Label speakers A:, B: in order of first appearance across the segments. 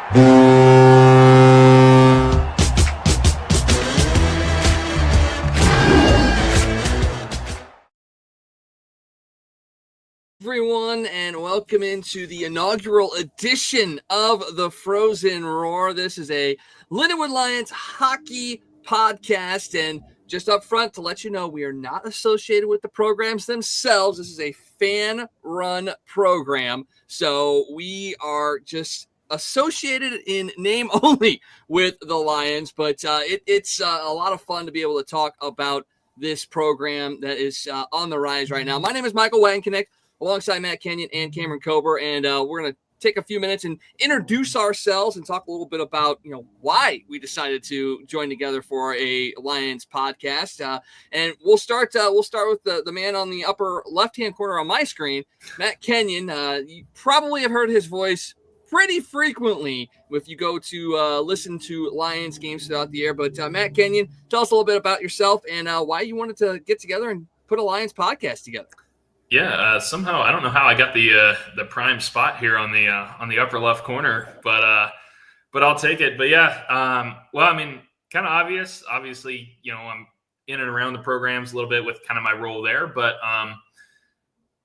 A: Everyone, and welcome into the inaugural edition of the Frozen Roar. This is a Lindenwood Lions Hockey Podcast, and just up front to let you know, we are not associated with the programs themselves. This is a fan-run program, so we are just associated in name only with the Lions, but it's a lot of fun to be able to talk about this program that is on the rise right now. My name is Michael Wagenknecht, alongside Matt Kenyon and Cameron Kober, and we're going to take a few minutes and introduce ourselves and talk a little bit about, why we decided to join together for a Lions podcast. And we'll start with the man on the upper left-hand corner on my screen, Matt Kenyon. You probably have heard his voice pretty frequently if you go to listen to Lions games throughout the year. But Matt Kenyon, tell us a little bit about yourself and why you wanted to get together and put a Lions podcast together.
B: Yeah, somehow I don't know how I got the prime spot here on the upper left corner, but I'll take it. But yeah, well, I mean, kind of obvious. Obviously, I'm in and around the programs a little bit with kind of my role there. But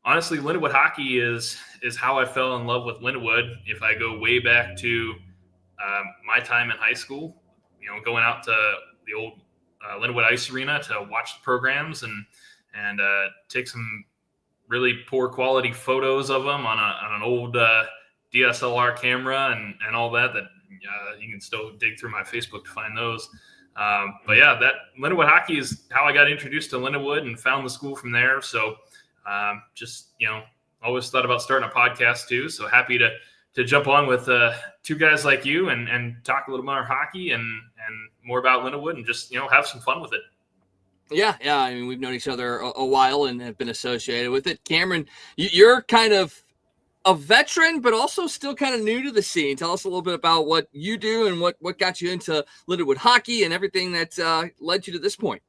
B: honestly, Lindenwood hockey is how I fell in love with Lindenwood. If I go way back to my time in high school, going out to the old Lindenwood Ice Arena to watch the programs and take some really poor quality photos of them on an old DSLR camera and all that you can still dig through my Facebook to find those. But yeah, that Lindenwood hockey is how I got introduced to Lindenwood and found the school from there. So just, always thought about starting a podcast too. So happy to jump on with two guys like you and talk a little more hockey and more about Lindenwood and just, have some fun with it.
A: Yeah. I mean, we've known each other a while and have been associated with it. Cameron, you're kind of a veteran, but also still kind of new to the scene. Tell us a little bit about what you do and what got you into Lindenwood hockey and everything that led you to this point.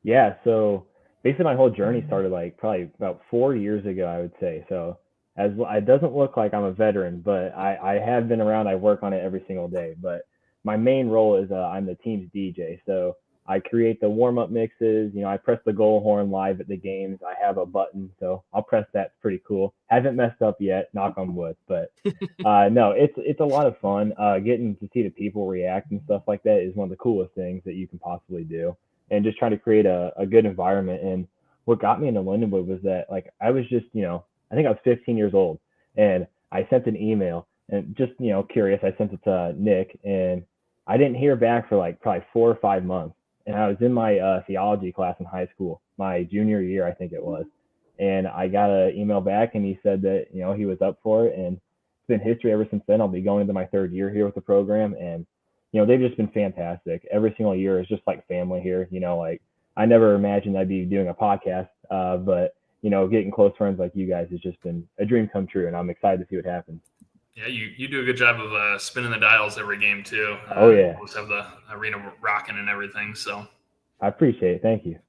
C: Yeah, so basically my whole journey started probably about 4 years ago, I would say. So it doesn't look like I'm a veteran, but I have been around. I work on it every single day. But my main role is I'm the team's DJ. So I create the warm-up mixes. I press the goal horn live at the games. I have a button, so I'll press that. It's pretty cool. Haven't messed up yet, knock on wood. But no, it's a lot of fun. Getting to see the people react and stuff like that is one of the coolest things that you can possibly do. And just trying to create a good environment. And what got me into Lindenwood was that, I was just, I think I was 15 years old. And I sent an email and just, curious. I sent it to Nick. And I didn't hear back for probably 4 or 5 months. And I was in my theology class in high school, my junior year, I think it was. And I got an email back and he said that, he was up for it. And it's been history ever since then. I'll be going into my 3rd year here with the program. And, they've just been fantastic. Every single year is just like family here. I never imagined I'd be doing a podcast, but, getting close friends like you guys has just been a dream come true. And I'm excited to see what happens.
B: Yeah, you do a good job of spinning the dials every game too.
C: Oh yeah,
B: always have the arena rocking and everything. So
C: I appreciate it. Thank you.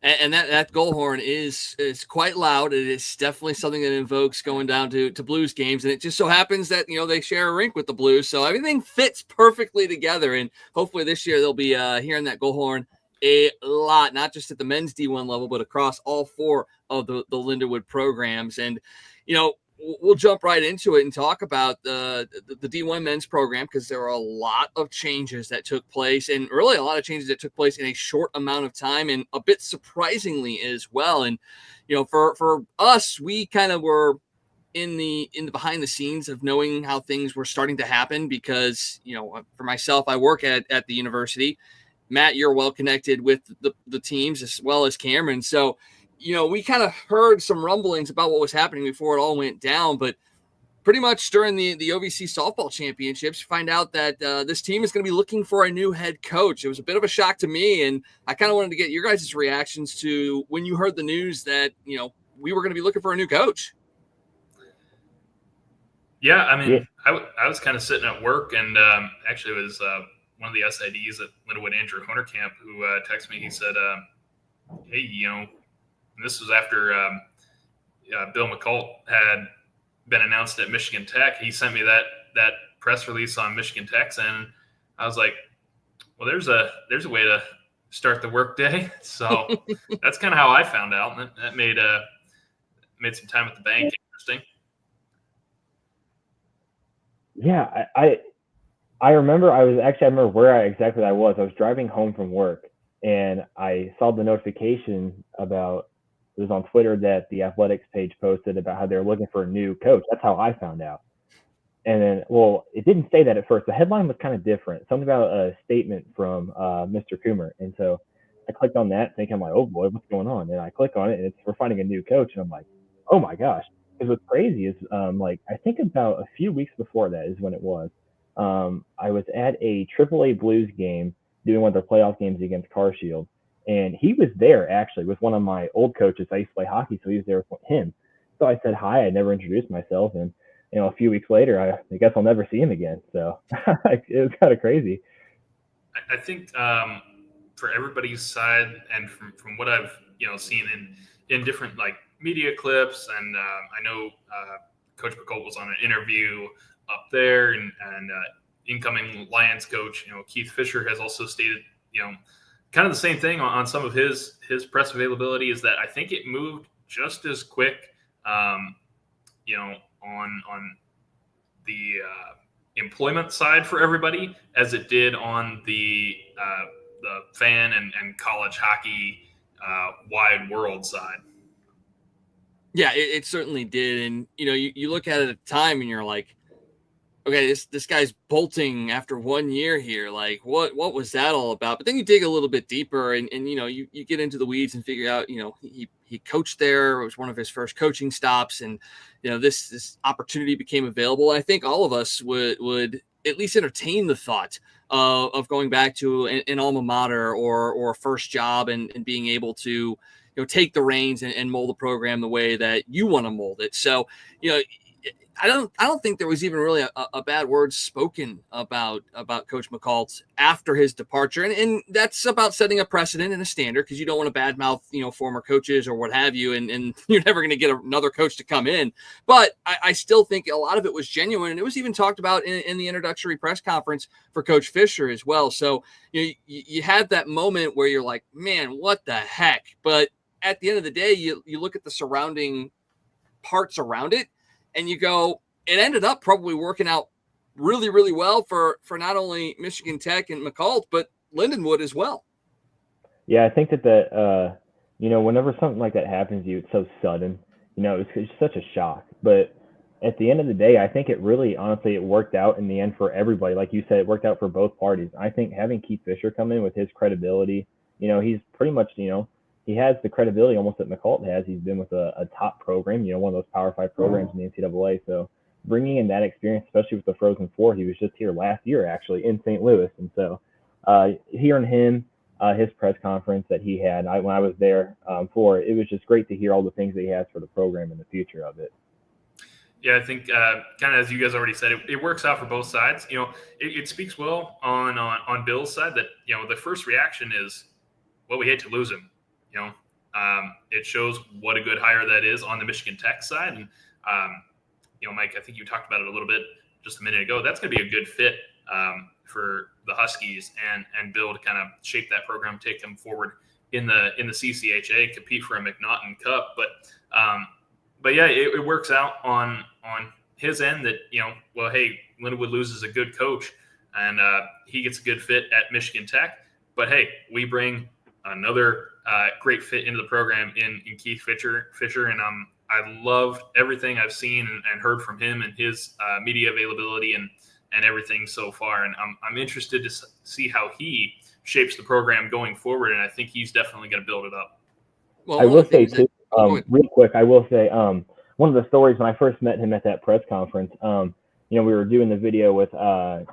A: And that goal horn is quite loud. It is definitely something that invokes going down to Blues games, and it just so happens that they share a rink with the Blues, so everything fits perfectly together. And hopefully this year they'll be hearing that goal horn a lot, not just at the men's D1 level, but across all 4 of the Lindenwood programs. And we'll jump right into it and talk about the D1 men's program, because there are a lot of changes that took place, and really a lot of changes that took place in a short amount of time, and a bit surprisingly as well. And for us, we kind of were in the behind the scenes of knowing how things were starting to happen, because for myself, I work at the university. Matt, you're well connected with the teams as well as Cameron, so we kind of heard some rumblings about what was happening before it all went down, but pretty much during the OVC softball championships, you find out that this team is going to be looking for a new head coach. It was a bit of a shock to me, and I kind of wanted to get your guys' reactions to when you heard the news that, we were going to be looking for a new coach.
B: Yeah, I mean, I was kind of sitting at work, and actually it was one of the SIDs at Lindenwood, Andrew Honerkamp, who texted me. He said, hey, and this was after Bill McCult had been announced at Michigan Tech. He sent me that that press release on Michigan Tech's end, I was like, well, there's a way to start the work day. So that's kind of how I found out. And that made some time at the bank interesting.
C: Yeah, I remember I remember where exactly I was. I was driving home from work, and I saw the notification about, it was on Twitter, that the athletics page posted about how they're looking for a new coach. That's how I found out. And then, well, it didn't say that at first. The headline was kind of different, something about a statement from Mr. Coomer. And so I clicked on that thinking, like, oh boy, what's going on? And I click on it, and we're finding a new coach. And I'm like, oh my gosh. Because what's crazy is, like, I think about a few weeks before that is when it was. I was at a AAA Blues game doing one of their playoff games against Carshield. And he was there, actually, with one of my old coaches. I used to play hockey, so he was there with him. So I said hi. I never introduced myself. And a few weeks later, I guess I'll never see him again. So it was kind of crazy.
B: I think for everybody's side, and from what I've seen in different like media clips, and I know Coach McColt was on an interview up there, and incoming Lions coach Keith Fisher has also stated kind of the same thing on some of his press availability, is that I think it moved just as quick on the employment side for everybody as it did on the fan and college hockey wide world side.
A: Yeah, it certainly did. And, you look at it at the time and you're like, okay, this guy's bolting after 1 year here. Like, what was that all about? But then you dig a little bit deeper and you get into the weeds and figure out, he coached there. It was one of his first coaching stops. And, this opportunity became available. I think all of us would at least entertain the thought of going back to an alma mater or a first job and being able to, take the reins and mold the program the way that you want to mold it. So, I don't think there was even really a bad word spoken about Coach McColt after his departure. And that's about setting a precedent and a standard, because you don't want to badmouth, former coaches or what have you. And you're never going to get another coach to come in. But I still think a lot of it was genuine. And it was even talked about in the introductory press conference for Coach Fisher as well. So you had that moment where you're like, man, what the heck? But at the end of the day, you look at the surrounding parts around it, and you go, it ended up probably working out really, really well for not only Michigan Tech and McColt, but Lindenwood as well.
C: Yeah, I think that whenever something like that happens to you, it's so sudden. It's such a shock. But at the end of the day, I think it really, honestly, it worked out in the end for everybody. Like you said, it worked out for both parties. I think having Keith Fisher come in with his credibility, he's pretty much, he has the credibility almost that McColt has. He's been with a top program, one of those Power 5 programs in the NCAA. So bringing in that experience, especially with the Frozen Four, he was just here last year, actually, in St. Louis. And so hearing him, his press conference that he had when I was there for, it was just great to hear all the things that he has for the program and the future of it.
B: Yeah, I think kind of as you guys already said, it works out for both sides. It speaks well on Bill's side that, the first reaction is, well, we hate to lose him. It shows what a good hire that is on the Michigan Tech side. And, Mike, I think you talked about it a little bit just a minute ago. That's going to be a good fit for the Huskies and Bill to kind of shape that program, take them forward in the CCHA, compete for a McNaughton Cup. But yeah, it works out on his end that, well, hey, Lindenwood loses a good coach and he gets a good fit at Michigan Tech. But hey, we bring another great fit into the program in Keith Fisher, and I loved everything I've seen and heard from him and his media availability and everything so far. And I'm interested to see how he shapes the program going forward. And I think he's definitely going to build it up.
C: Well, I will say too, real quick, I will say one of the stories when I first met him at that press conference, we were doing the video with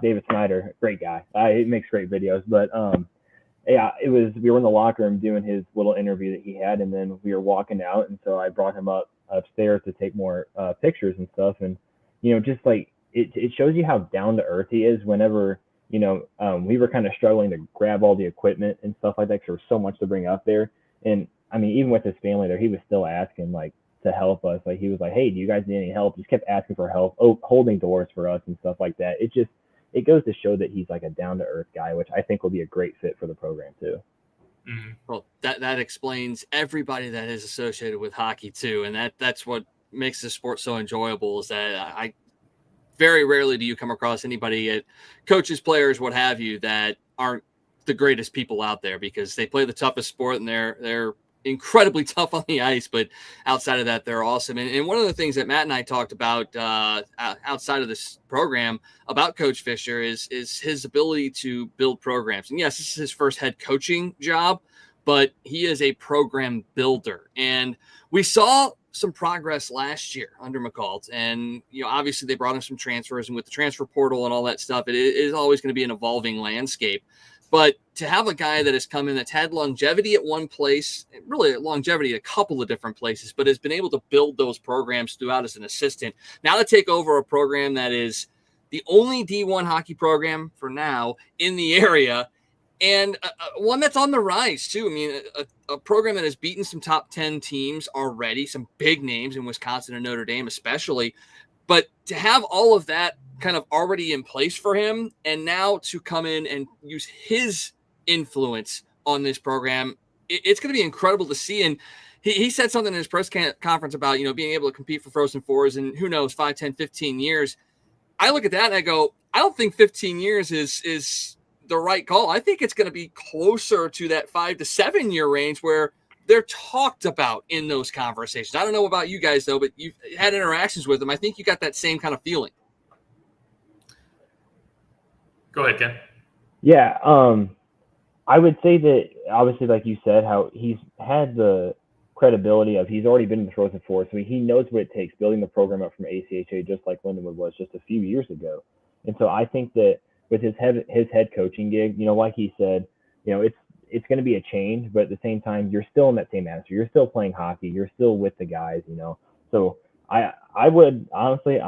C: David Snyder, great guy. He makes great videos, but yeah, we were in the locker room doing his little interview that he had, and then we were walking out, and so I brought him upstairs to take more pictures and stuff, and just like it shows you how down to earth he is. Whenever we were kind of struggling to grab all the equipment and stuff like that, because there was so much to bring up there, and I mean, even with his family there, he was still asking, like, to help us. Like, he was like, hey, do you guys need any help? Just kept asking for help, holding doors for us and stuff like that. It goes to show that he's like a down-to-earth guy, which I think will be a great fit for the program too.
A: Mm-hmm. Well, that explains everybody that is associated with hockey too, and that's what makes this sport so enjoyable. Is that I very rarely do you come across anybody, coaches, players, what have you, that aren't the greatest people out there, because they play the toughest sport and they're incredibly tough on the ice, but outside of that, they're awesome. And one of the things that Matt and I talked about outside of this program about Coach Fisher is his ability to build programs. And yes, this is his first head coaching job, but he is a program builder. And we saw some progress last year under McCall, and obviously they brought in some transfers, and with the transfer portal and all that stuff, it is always going to be an evolving landscape. But to have a guy that has come in that's had longevity at one place, really longevity at a couple of different places, but has been able to build those programs throughout as an assistant, now to take over a program that is the only D1 hockey program for now in the area, and one that's on the rise too. I mean, a program that has beaten some top 10 teams already, some big names in Wisconsin and Notre Dame especially. But to have all of that kind of already in place for him, and now to come in and use his influence on this program, it's going to be incredible to see. And he said something in his press conference about, being able to compete for Frozen Fours in, who knows, 5, 10, 15 years. I look at that and I go, I don't think 15 years is the right call. I think it's going to be closer to that 5 to 7 year range where they're talked about in those conversations. I don't know about you guys though, but you've had interactions with them. I think you got that same kind of feeling.
B: Go ahead, Ken.
C: Yeah. I would say that obviously, like you said, how he's had the credibility of, he's already been in the Frozen Four, so he knows what it takes building the program up from ACHA, just like Lindenwood was just a few years ago. And so I think that with his head coaching gig, like he said, it's going to be a change, but at the same time, you're still in that same atmosphere. You're still playing hockey. You're still with the guys, So I would honestly,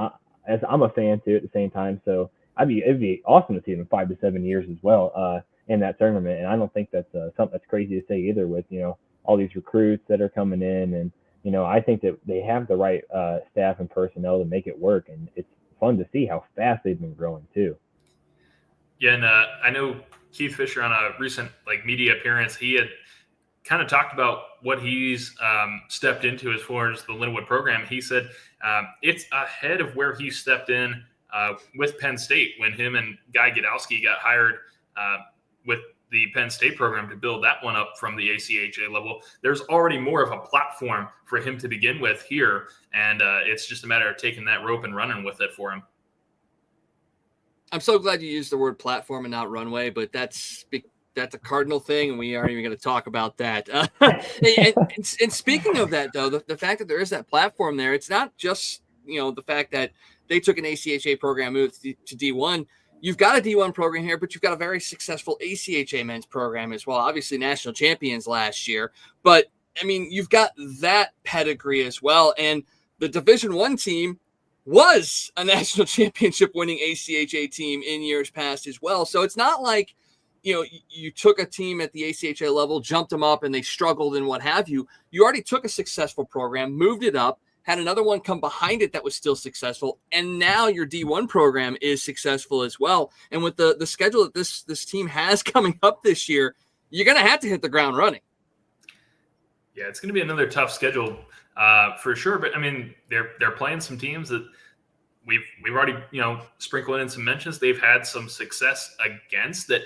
C: as I'm a fan too at the same time, so it'd be awesome to see him in 5 to 7 years as well in that tournament. And I don't think that's something that's crazy to say either, with all these recruits that are coming in, and I think that they have the right staff and personnel to make it work, and it's fun to see how fast they've been growing too.
B: Yeah, and I know Keith Fisher on a recent media appearance, he had kind of talked about what he's stepped into as far as the Lindenwood program. He said it's ahead of where he stepped in with Penn State when him and Guy Godowski got hired with the Penn State program to build that one up from the ACHA level. There's already more of a platform for him to begin with here, and it's just a matter of taking that rope and running with it for him.
A: I'm so glad you used the word platform and not runway, but that's a cardinal thing, and we aren't even going to talk about that. And speaking of that, though, the fact that there is that platform there, it's not just the fact that they took an ACHA program, moved to D1. You've got a D1 program here, but you've got a very successful ACHA men's program as well. Obviously, national champions last year, but I mean, you've got that pedigree as well, and the Division I team was a national championship winning ACHA team in years past as well. So it's not like, you took a team at the ACHA level, jumped them up, and they struggled and what have you. You already took a successful program, moved it up, had another one come behind it that was still successful, and now your D1 program is successful as well. And with the schedule that this team has coming up this year, you're going to have to hit the ground running.
B: Yeah, it's going to be another tough schedule for sure. But I mean, they're playing some teams that we've already sprinkled in some mentions. They've had some success against that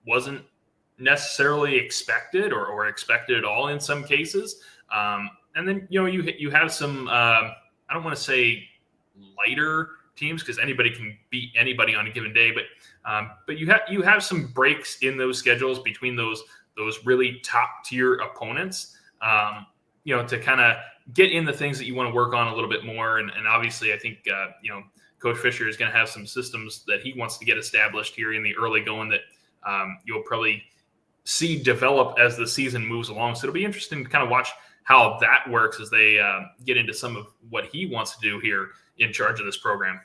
B: wasn't necessarily expected or expected at all in some cases. And then you have some I don't want to say lighter teams, because anybody can beat anybody on a given day, but you have some breaks in those schedules between those really top tier opponents, to kind of get in the things that you want to work on a little bit more. And obviously I think, Coach Fisher is going to have some systems that he wants to get established here in the early going that you'll probably see develop as the season moves along. So it'll be interesting to kind of watch how that works as they get into some of what he wants to do here in charge of this program.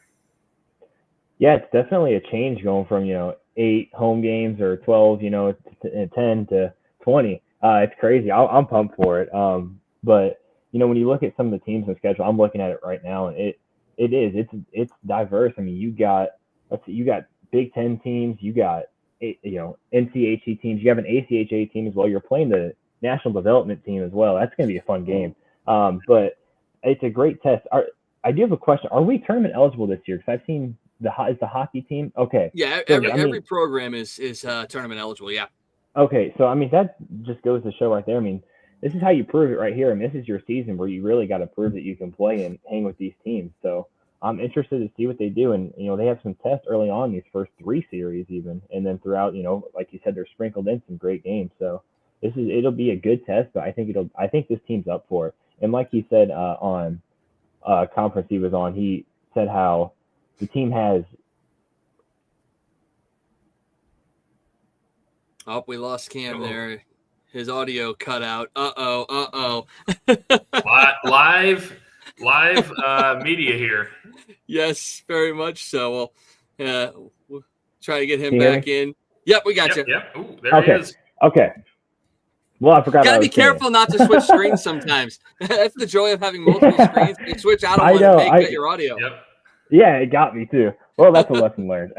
C: Yeah, it's definitely a change going from, 8 home games or 12, 10 to 20. It's crazy. I'm pumped for it. But when you look at some of the teams in the schedule, I'm looking at it right now, and it's diverse. I mean, you got Big Ten teams, you got NCHC teams, you have an ACHA team as well. You're playing the national development team as well. That's going to be a fun game. But it's a great test. I do have a question. Are we tournament eligible this year? Because I've seen is the hockey team. Okay.
A: Yeah, every program is tournament eligible. Yeah.
C: Okay, so I mean that just goes to show right there. I mean, this is how you prove it right here. I mean, this is your season where you really got to prove that you can play and hang with these teams. So I'm interested to see what they do. And they have some tests early on these first 3 series even, and then throughout, like you said, they're sprinkled in some great games. So it'll be a good test, but I think this team's up for it. And like he said on conference he was on, he said how the team has.
A: Oh, we lost Cam there. His audio cut out. Uh-oh.
B: Live media here.
A: Yes, very much so. Well, we'll try to get him back in. Yep, we got you.
B: Yep. Ooh, there he is.
C: Okay. Well, I forgot.
A: Gotta be careful not to switch screens sometimes. That's the joy of having multiple screens. You switch out of one and cut your audio.
B: Yep.
C: Yeah, it got me too. Well, that's a lesson learned.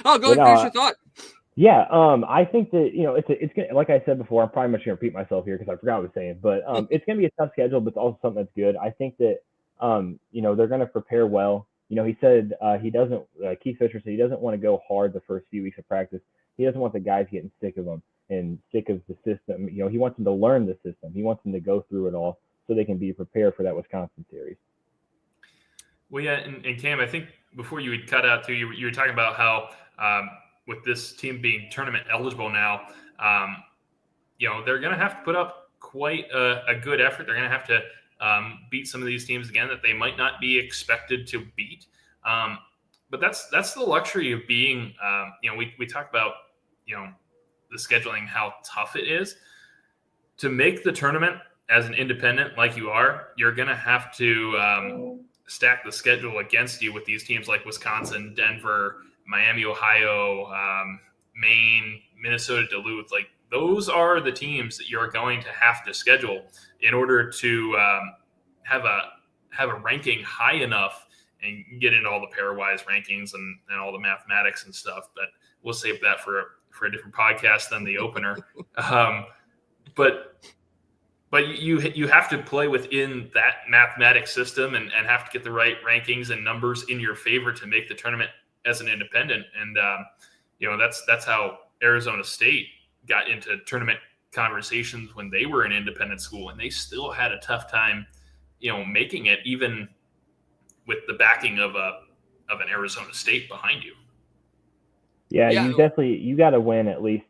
A: Oh, go ahead and finish your thought.
C: Yeah, I think that it's gonna, like I said before, I'm probably much gonna repeat myself here because I forgot what I was saying, but it's gonna be a tough schedule, but it's also something that's good. I think that they're gonna prepare well. He said Keith Fisher said he doesn't want to go hard the first few weeks of practice. He doesn't want the guys getting sick of them and sick of the system. He wants them to learn the system. He wants them to go through it all so they can be prepared for that Wisconsin series.
B: Well, yeah, and Cam, I think before you would cut out too, you were talking about how with this team being tournament eligible now, they're going to have to put up quite a good effort. They're going to have to beat some of these teams again that they might not be expected to beat. But that's the luxury of being, we talk about, the scheduling, how tough it is to make the tournament as an independent like you are. You're going to have to stack the schedule against you with these teams like Wisconsin, Denver, Miami, Ohio, Maine, Minnesota, Duluth. Like those are the teams that you're going to have to schedule in order to have a ranking high enough and get into all the pairwise rankings and all the mathematics and stuff. But we'll save that for a different podcast than the opener. But you have to play within that mathematics system and have to get the right rankings and numbers in your favor to make the tournament as an independent. And, that's how Arizona State got into tournament conversations when they were an independent school, and they still had a tough time, making it even with the backing of an Arizona State behind you.
C: Yeah. You got to win at least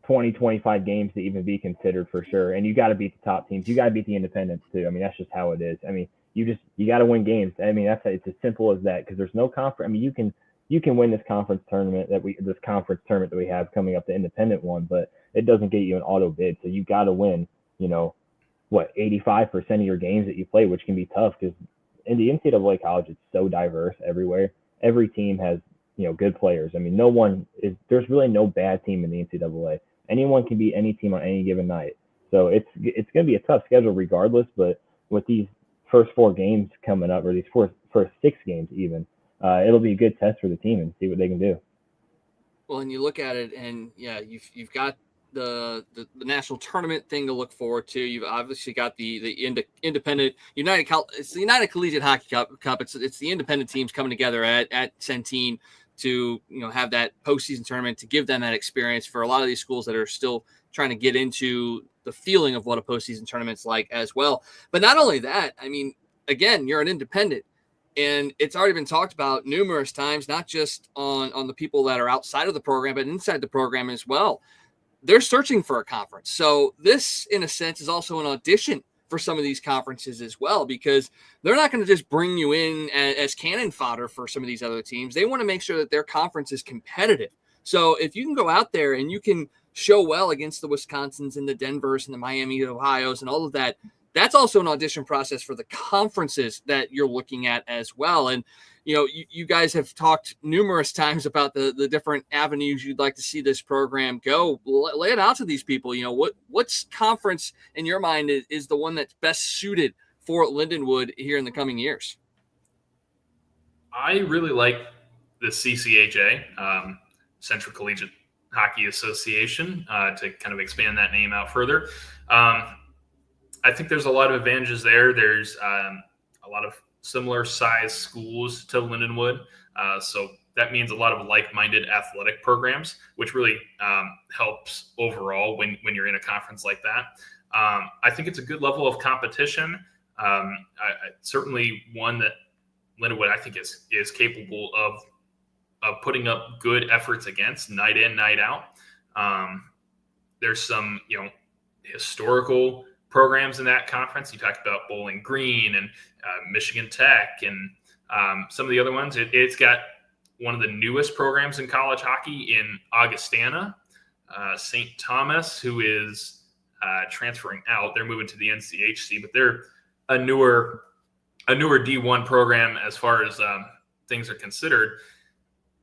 C: 20, 25 games to even be considered for sure. And you got to beat the top teams. You got to beat the independents too. I mean, that's just how it is. I mean, you got to win games. I mean, it's as simple as that, because there's no conference. I mean, you can win this conference tournament that we have coming up, the independent one, but it doesn't get you an auto bid. So you got to win, 85% of your games that you play, which can be tough because in the NCAA college, it's so diverse everywhere. Every team has, good players. I mean, there's really no bad team in the NCAA. Anyone can beat any team on any given night. So it's going to be a tough schedule regardless, but with these first 4 games coming up, or these first 6 games even, it'll be a good test for the team and see what they can do.
A: Well, and you look at it, and you've got the national tournament thing to look forward to. You've obviously got the independent it's the United Collegiate Hockey Cup. It's the independent teams coming together at Centene to have that postseason tournament, to give them that experience for a lot of these schools that are still trying to get into the feeling of what a postseason tournament's like as well. But not only that, I mean, again, you're an independent. And it's already been talked about numerous times, not just on the people that are outside of the program, but inside the program as well. They're searching for a conference. So this, in a sense, is also an audition for some of these conferences as well, because they're not going to just bring you in as cannon fodder for some of these other teams. They want to make sure that their conference is competitive. So if you can go out there and you can show well against the Wisconsins and the Denvers and the Miami, Ohio's and all of that, that's also an audition process for the conferences that you're looking at as well. And, you guys have talked numerous times about the different avenues you'd like to see this program go. Lay it out to these people. What's conference in your mind is the one that's best suited for Lindenwood here in the coming years?
B: I really like the CCHA, Central Collegiate Hockey Association, to kind of expand that name out further. I think there's a lot of advantages there. There's a lot of similar size schools to Lindenwood. So that means a lot of like-minded athletic programs, which really helps overall when you're in a conference like that. I think it's a good level of competition. Certainly one that Lindenwood, I think, is capable of putting up good efforts against night in, night out. There's some, historical programs in that conference. You talked about Bowling Green and Michigan Tech and some of the other ones. It's got one of the newest programs in college hockey in Augustana, St. Thomas, who is transferring out. They're moving to the NCHC, but they're a newer D1 program as far as things are considered.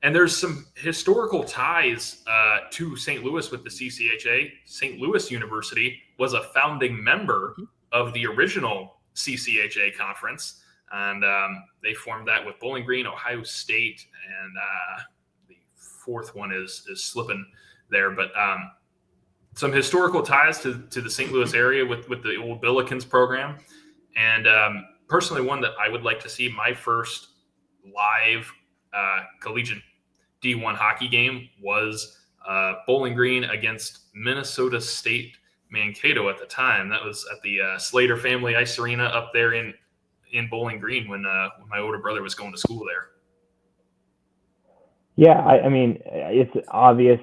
B: And there's some historical ties to St. Louis with the CCHA. St. Louis University was a founding member of the original CCHA conference, and they formed that with Bowling Green, Ohio State, and the fourth one is slipping there. But some historical ties to the St. Louis area with the old Billikens program. And personally, one that I would like to see my first live collegiate D1 hockey game was Bowling Green against Minnesota State Mankato at the time. That was at the Slater Family Ice Arena up there in Bowling Green when my older brother was going to school there.
C: Yeah, I mean, it's obvious,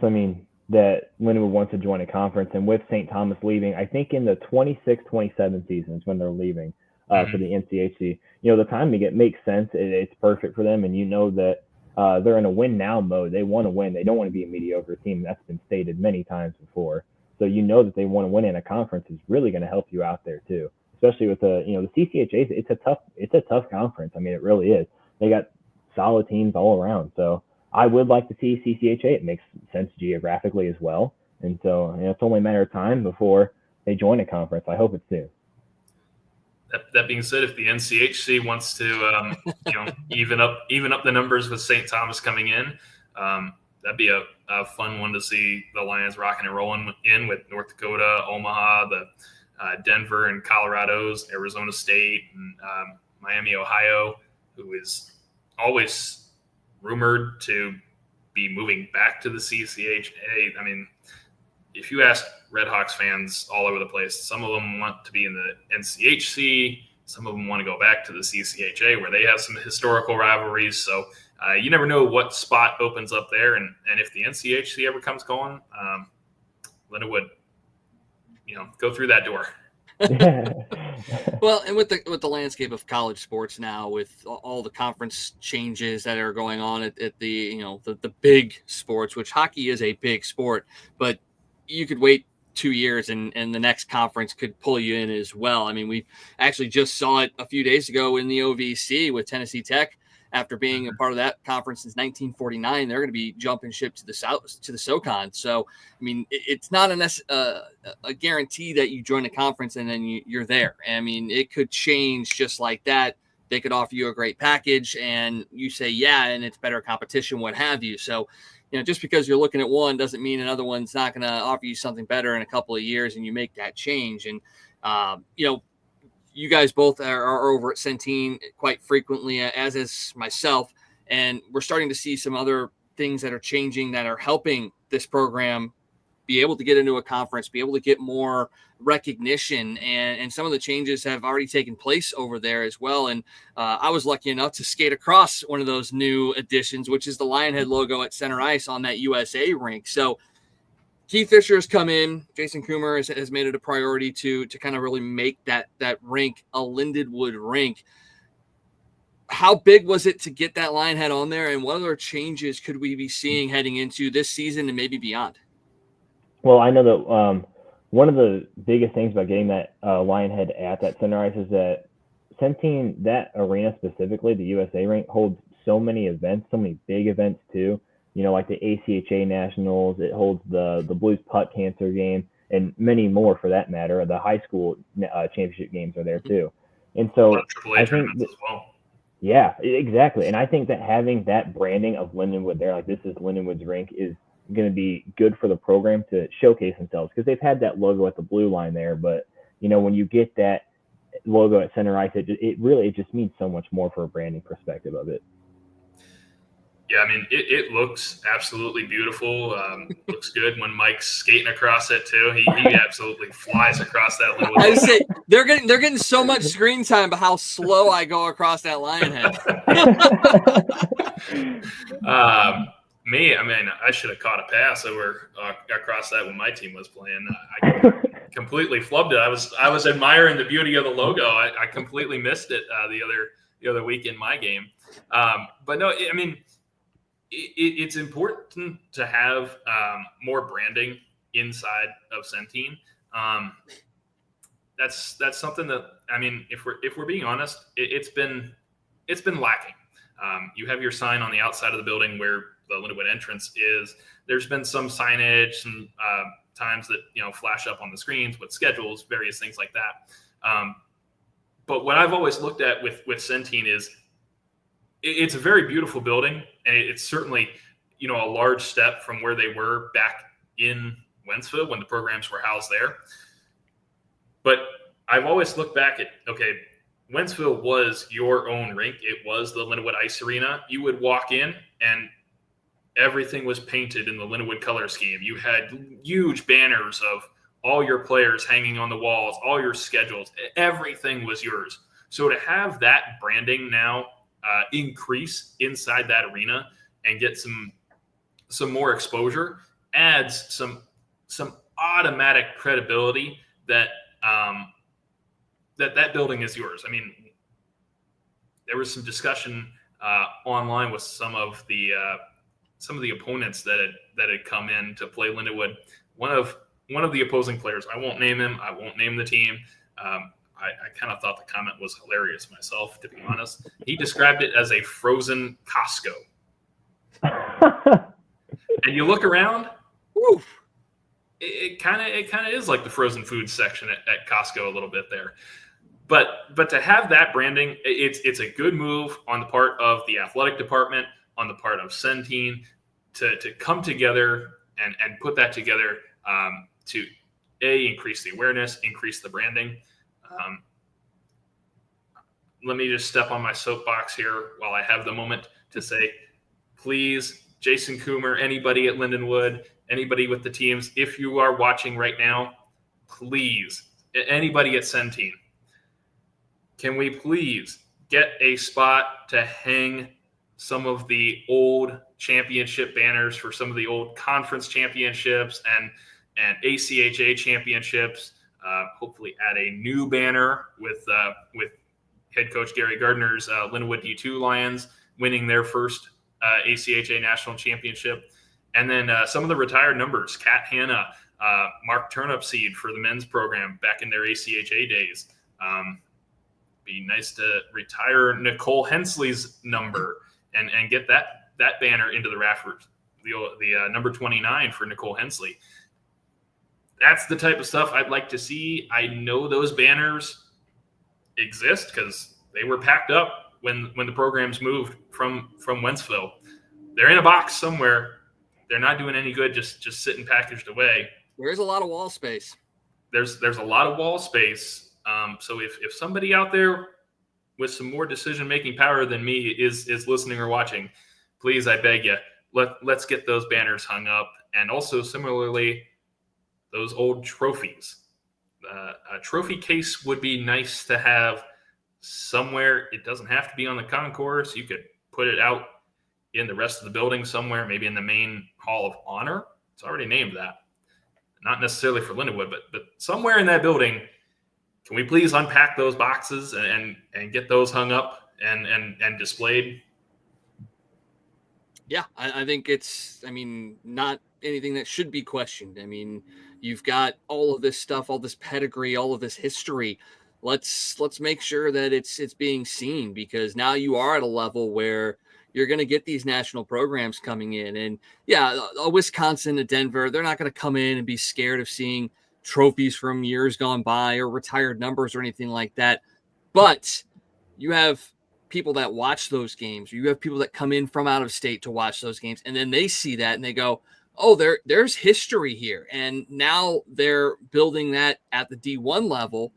C: that Lindenwood wants to join a conference. And with St. Thomas leaving, I think in the 26-27 seasons when they're leaving for the NCHC, the timing, it makes sense. It's perfect for them. And that they're in a win now mode. They want to win. They don't want to be a mediocre team. That's been stated many times before. So that they want to win in a conference is really going to help you out there too. Especially with the CCHA, it's a tough conference. It really is. They got solid teams all around. So I would like to see CCHA. It makes sense geographically as well. And so it's only a matter of time before they join a conference. I hope it's soon.
B: That being said, if the NCHC wants to, even up the numbers with St. Thomas coming in, that'd be a fun one to see the Lions rocking and rolling in with North Dakota, Omaha, the Denver and Colorado's, Arizona State, and Miami, Ohio, who is always rumored to be moving back to the CCHA. If you ask Red Hawks fans all over the place, some of them want to be in the NCHC, some of them want to go back to the CCHA where they have some historical rivalries. So you never know what spot opens up there. And if the NCHC ever comes going, Lindenwood, go through that door.
A: Well, and with the landscape of college sports now, with all the conference changes that are going on at the the big sports, which hockey is a big sport, but you could wait 2 years and the next conference could pull you in as well. We actually just saw it a few days ago in the OVC with Tennessee Tech. After being a part of that conference since 1949, they're going to be jumping ship to the south, to the SoCon. So, it's not a guarantee that you join a conference and then you're there. It could change just like that. They could offer you a great package and you say, yeah, and it's better competition, what have you. So, just because you're looking at one doesn't mean another one's not going to offer you something better in a couple of years and you make that change. And, you guys both are over at Centene quite frequently, as is myself. And we're starting to see some other things that are changing that are helping this program be able to get into a conference, be able to get more recognition. And some of the changes have already taken place over there as well. And I was lucky enough to skate across one of those new additions, which is the Lionhead logo at center ice on that USA rink. So Keith Fisher has come in. Jason Coomer has made it a priority to kind of really make that rink a Lindenwood rink. How big was it to get that Lionhead on there, and what other changes could we be seeing heading into this season and maybe beyond?
C: Well, I know that one of the biggest things about getting that Lion head at that center ice is that Centene, that arena specifically, the USA rink, holds so many events, so many big events too. You know, like the ACHA Nationals, it holds the Blues Puck Cancer game, and many more for that matter. The high school championship games are there too. And
B: A lot
C: so
B: of AAA
C: I
B: tournaments
C: think
B: as well.
C: yeah, exactly. And I think that having that branding of Lindenwood there, like this is Lindenwood's rink, is going to be good for the program to showcase themselves because they've had that logo at the blue line there. But, you know, when you get that logo at center ice, it just means so much more for a branding perspective of it.
B: Yeah, I mean, it looks absolutely beautiful. Looks good when Mike's skating across it too. He absolutely flies across that little.
A: I say they're getting so much screen time, but how slow I go across that lion head.
B: Me, I mean, I should have caught a pass over across that when my team was playing. I completely flubbed it. I was admiring the beauty of the logo. I completely missed it the other week in my game. But no, I mean, it's important to have more branding inside of Centene. That's something that, I mean, if we're being honest, it's been lacking. You have your sign on the outside of the building where the Lindenwood entrance is. There's been some signage, some times that, you know, flash up on the screens with schedules, various things like that. But what I've always looked at with Centene is it's a very beautiful building, and it's certainly, you know, a large step from where they were back in Wentzville when the programs were housed there. But I've always looked back at, okay, Wentzville was your own rink. It was the Lindenwood Ice Arena. You would walk in and everything was painted in the Lindenwood color scheme. You had huge banners of all your players hanging on the walls, all your schedules. Everything was yours. So to have that branding now increase inside that arena and get some more exposure adds some automatic credibility that that building is yours. I mean, there was some discussion online with some of the opponents that had come in to play Lindenwood. One of the opposing players, I won't name him, I won't name the team. I kind of thought the comment was hilarious myself, to be honest. He described it as a frozen Costco. And you look around, whew, it kind of is like the frozen food section at Costco a little bit there. But to have that branding, it's a good move on the part of the athletic department, on the part of Centene, to come together and put that together to increase the awareness, increase the branding. Let me just step on my soapbox here while I have the moment to say, please, Jason Coomer, anybody at Lindenwood, anybody with the teams, if you are watching right now, please, anybody at Centene, can we please get a spot to hang some of the old championship banners for some of the old conference championships and ACHA championships? Hopefully add a new banner with head coach Gary Gardner's Lindenwood D2 Lions winning their first ACHA national championship. And then some of the retired numbers, Kat Hanna, Mark Turnipseed for the men's program back in their ACHA days. Be nice to retire Nicole Hensley's number and get that banner into the rafters, the number 29 for Nicole Hensley. That's the type of stuff I'd like to see. I know those banners exist because they were packed up when the programs moved from Wentzville. They're in a box somewhere. They're not doing any good just sitting packaged away.
A: There's a lot of wall space.
B: There's a lot of wall space. So if somebody out there with some more decision-making power than me is listening or watching, please, I beg you, let's get those banners hung up. And also similarly, those old trophies. A trophy case would be nice to have somewhere. It doesn't have to be on the concourse. You could put it out in the rest of the building somewhere, maybe in the main Hall of Honor. It's already named that. Not necessarily for Lindenwood, but somewhere in that building, can we please unpack those boxes and get those hung up and displayed?
A: Yeah, I think it's, not anything that should be questioned. You've got all of this stuff, all this pedigree, all of this history. Let's make sure that it's being seen, because now you are at a level where you're going to get these national programs coming in. And yeah, a Wisconsin, a Denver, they're not going to come in and be scared of seeing trophies from years gone by or retired numbers or anything like that. But you have people that watch those games. You have people that come in from out of state to watch those games, and then they see that and they go, oh, there's history here. And now they're building that at the D1 level.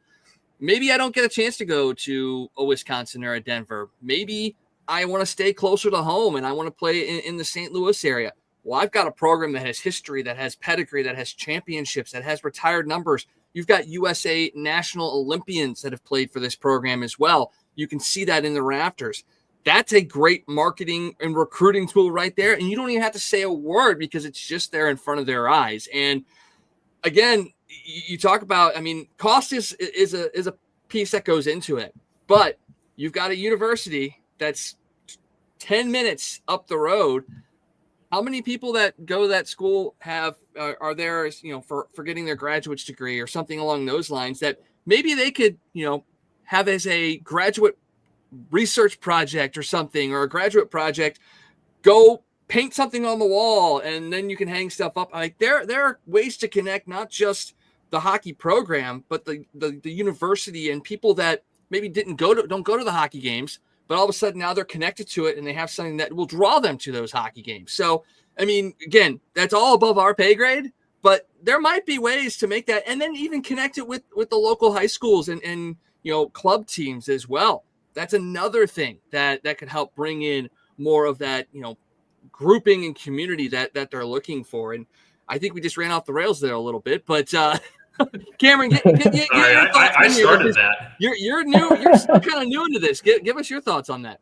A: Maybe I don't get a chance to go to a Wisconsin or a Denver. Maybe I want to stay closer to home and I want to play in the St. Louis area. Well, I've got a program that has history, that has pedigree, that has championships, that has retired numbers. You've got USA national Olympians that have played for this program as well. You can see that in the rafters. That's a great marketing and recruiting tool right there. And you don't even have to say a word, because it's just there in front of their eyes. And again, you talk about, I mean, cost is a piece that goes into it, but you've got a university that's 10 minutes up the road. How many people that go to that school are there, for getting their graduate's degree or something along those lines, that maybe they could, have as a graduate research project or something, or a graduate project, go paint something on the wall and then you can hang stuff up. Like there are ways to connect, not just the hockey program, but the university and people that maybe don't go to the hockey games, but all of a sudden now they're connected to it and they have something that will draw them to those hockey games. So, I mean, again, that's all above our pay grade, but there might be ways to make that, and then even connect it with the local high schools and club teams as well. That's another thing that could help bring in more of that, grouping and community that they're looking for. And I think we just ran off the rails there a little bit, but Cameron, get
B: Sorry, I started that.
A: You're new. You're still kind of new into this. Give us your thoughts on that.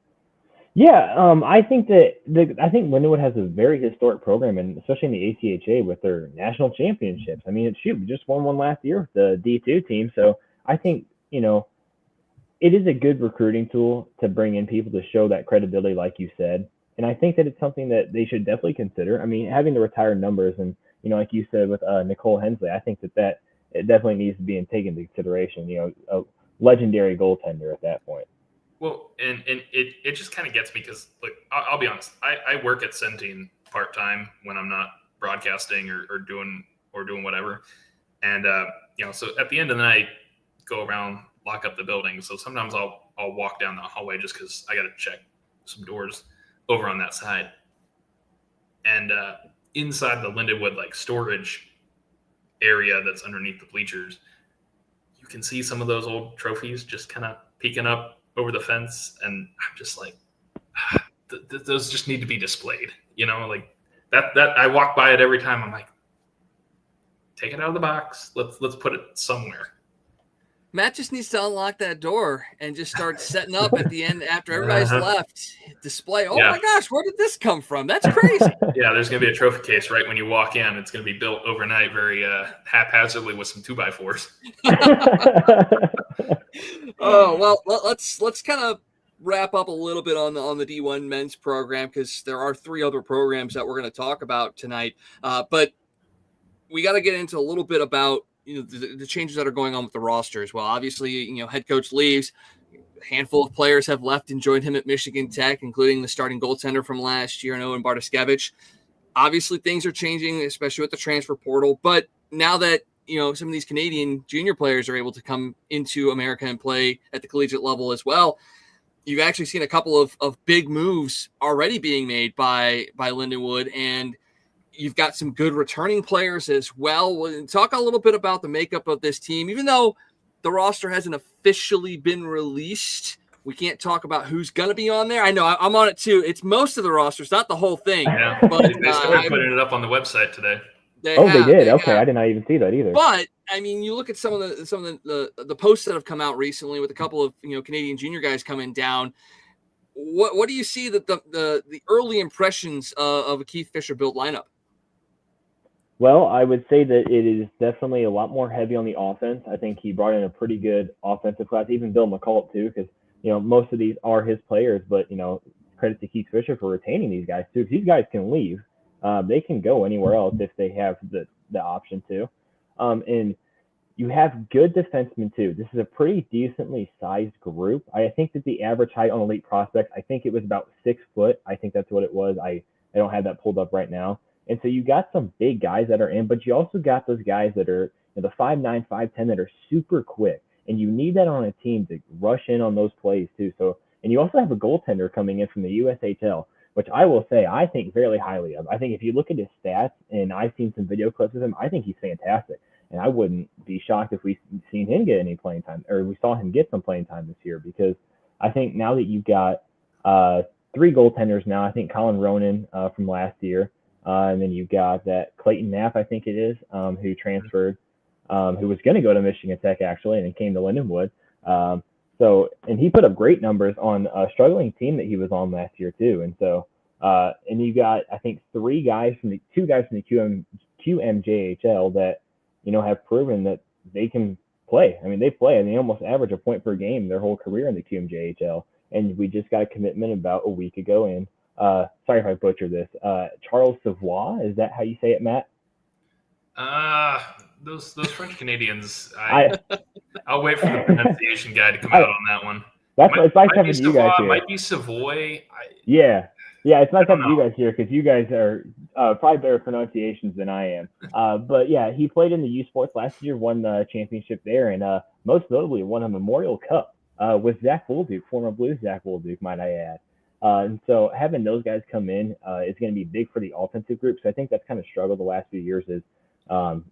C: Yeah, I think Lindenwood has a very historic program, and especially in the ACHA with their national championships. I mean, we just won one last year with the D2 team. So I think, it is a good recruiting tool to bring in people to show that credibility, like you said. And I think that it's something that they should definitely consider. I mean, having the retired numbers and, like you said with Nicole Hensley, I think that it definitely needs to be taken into consideration, a legendary goaltender at that point.
B: Well, and it just kind of gets me because, look, I'll be honest. I work at Centene part-time when I'm not broadcasting or doing whatever. And, so at the end of the night, go around, lock up the building. So sometimes I'll walk down the hallway just because I got to check some doors over on that side. And inside the Lindenwood storage area that's underneath the bleachers, you can see some of those old trophies just kind of peeking up over the fence, and I'm just like, those just need to be displayed. That I walk by it every time. I'm like, take it out of the box. Let's put it somewhere.
A: Matt just needs to unlock that door and just start setting up at the end after everybody's left. Display. Oh my gosh, where did this come from? That's crazy.
B: Yeah, there's going to be a trophy case right when you walk in. It's going to be built overnight very haphazardly with some 2x4s.
A: Oh, well, let's kind of wrap up a little bit on the D1 men's program, because there are 3 other programs that we're going to talk about tonight. But we got to get into a little bit about the changes that are going on with the roster as well. Obviously, head coach leaves. A handful of players have left and joined him at Michigan Tech, including the starting goaltender from last year, Owen Bartoszkiewicz. Obviously, things are changing, especially with the transfer portal. But now that some of these Canadian junior players are able to come into America and play at the collegiate level as well, you've actually seen a couple of big moves already being made by Lindenwood, and you've got some good returning players as well. We'll talk a little bit about the makeup of this team. Even though the roster hasn't officially been released, we can't talk about who's going to be on there. I know I'm on it too. It's most of the rosters, not the whole thing.
B: Yeah, but they started putting it up on the website today.
C: They did. Okay, I did not even see that either.
A: But I mean, you look at some of the posts that have come out recently with a couple of Canadian junior guys coming down. What do you see that the early impressions of a Keith Fisher built lineup?
C: Well, I would say that it is definitely a lot more heavy on the offense. I think he brought in a pretty good offensive class, even Bill McCult too, because most of these are his players. But credit to Keith Fisher for retaining these guys too, because these guys can leave. They can go anywhere else if they have the option to. And you have good defensemen too. This is a pretty decently sized group. I think that the average height on elite prospects, I think it was about 6 foot. I think that's what it was. I don't have that pulled up right now. And so you got some big guys that are in, but you also got those guys that are the 5'9", 5'10" that are super quick. And you need that on a team to rush in on those plays too. So, and you also have a goaltender coming in from the USHL, which I will say I think fairly highly of. I think if you look at his stats, and I've seen some video clips of him, I think he's fantastic. And I wouldn't be shocked if we seen him get any playing time, or we saw him get some playing time this year, because I think now that you've got 3 goaltenders now, I think Colin Ronan from last year, and then you've got that Clayton Knapp, I think it is, who transferred, who was going to go to Michigan Tech actually, and then came to Lindenwood. So, and he put up great numbers on a struggling team that he was on last year too. And so, and you got, I think, 2 guys from the QMJHL that, have proven that they can play. I mean, they play, and they almost average a point per game their whole career in the QMJHL. And we just got a commitment about a week ago. And sorry if I butcher this. Charles Savoie, is that how you say it, Matt?
B: Those French Canadians. I'll wait for the pronunciation guy to come out on that one.
C: It's nice having you guys here.
B: Might be Savoy.
C: Yeah, it's nice having you guys here, because you guys are probably better pronunciations than I am. But yeah, he played in the U Sports last year, won the championship there, and most notably won a Memorial Cup with Zach Bolduc, former Blues Zach Bolduc, might I add. And so having those guys come in is going to be big for the offensive group. So I think that's kind of struggled the last few years, is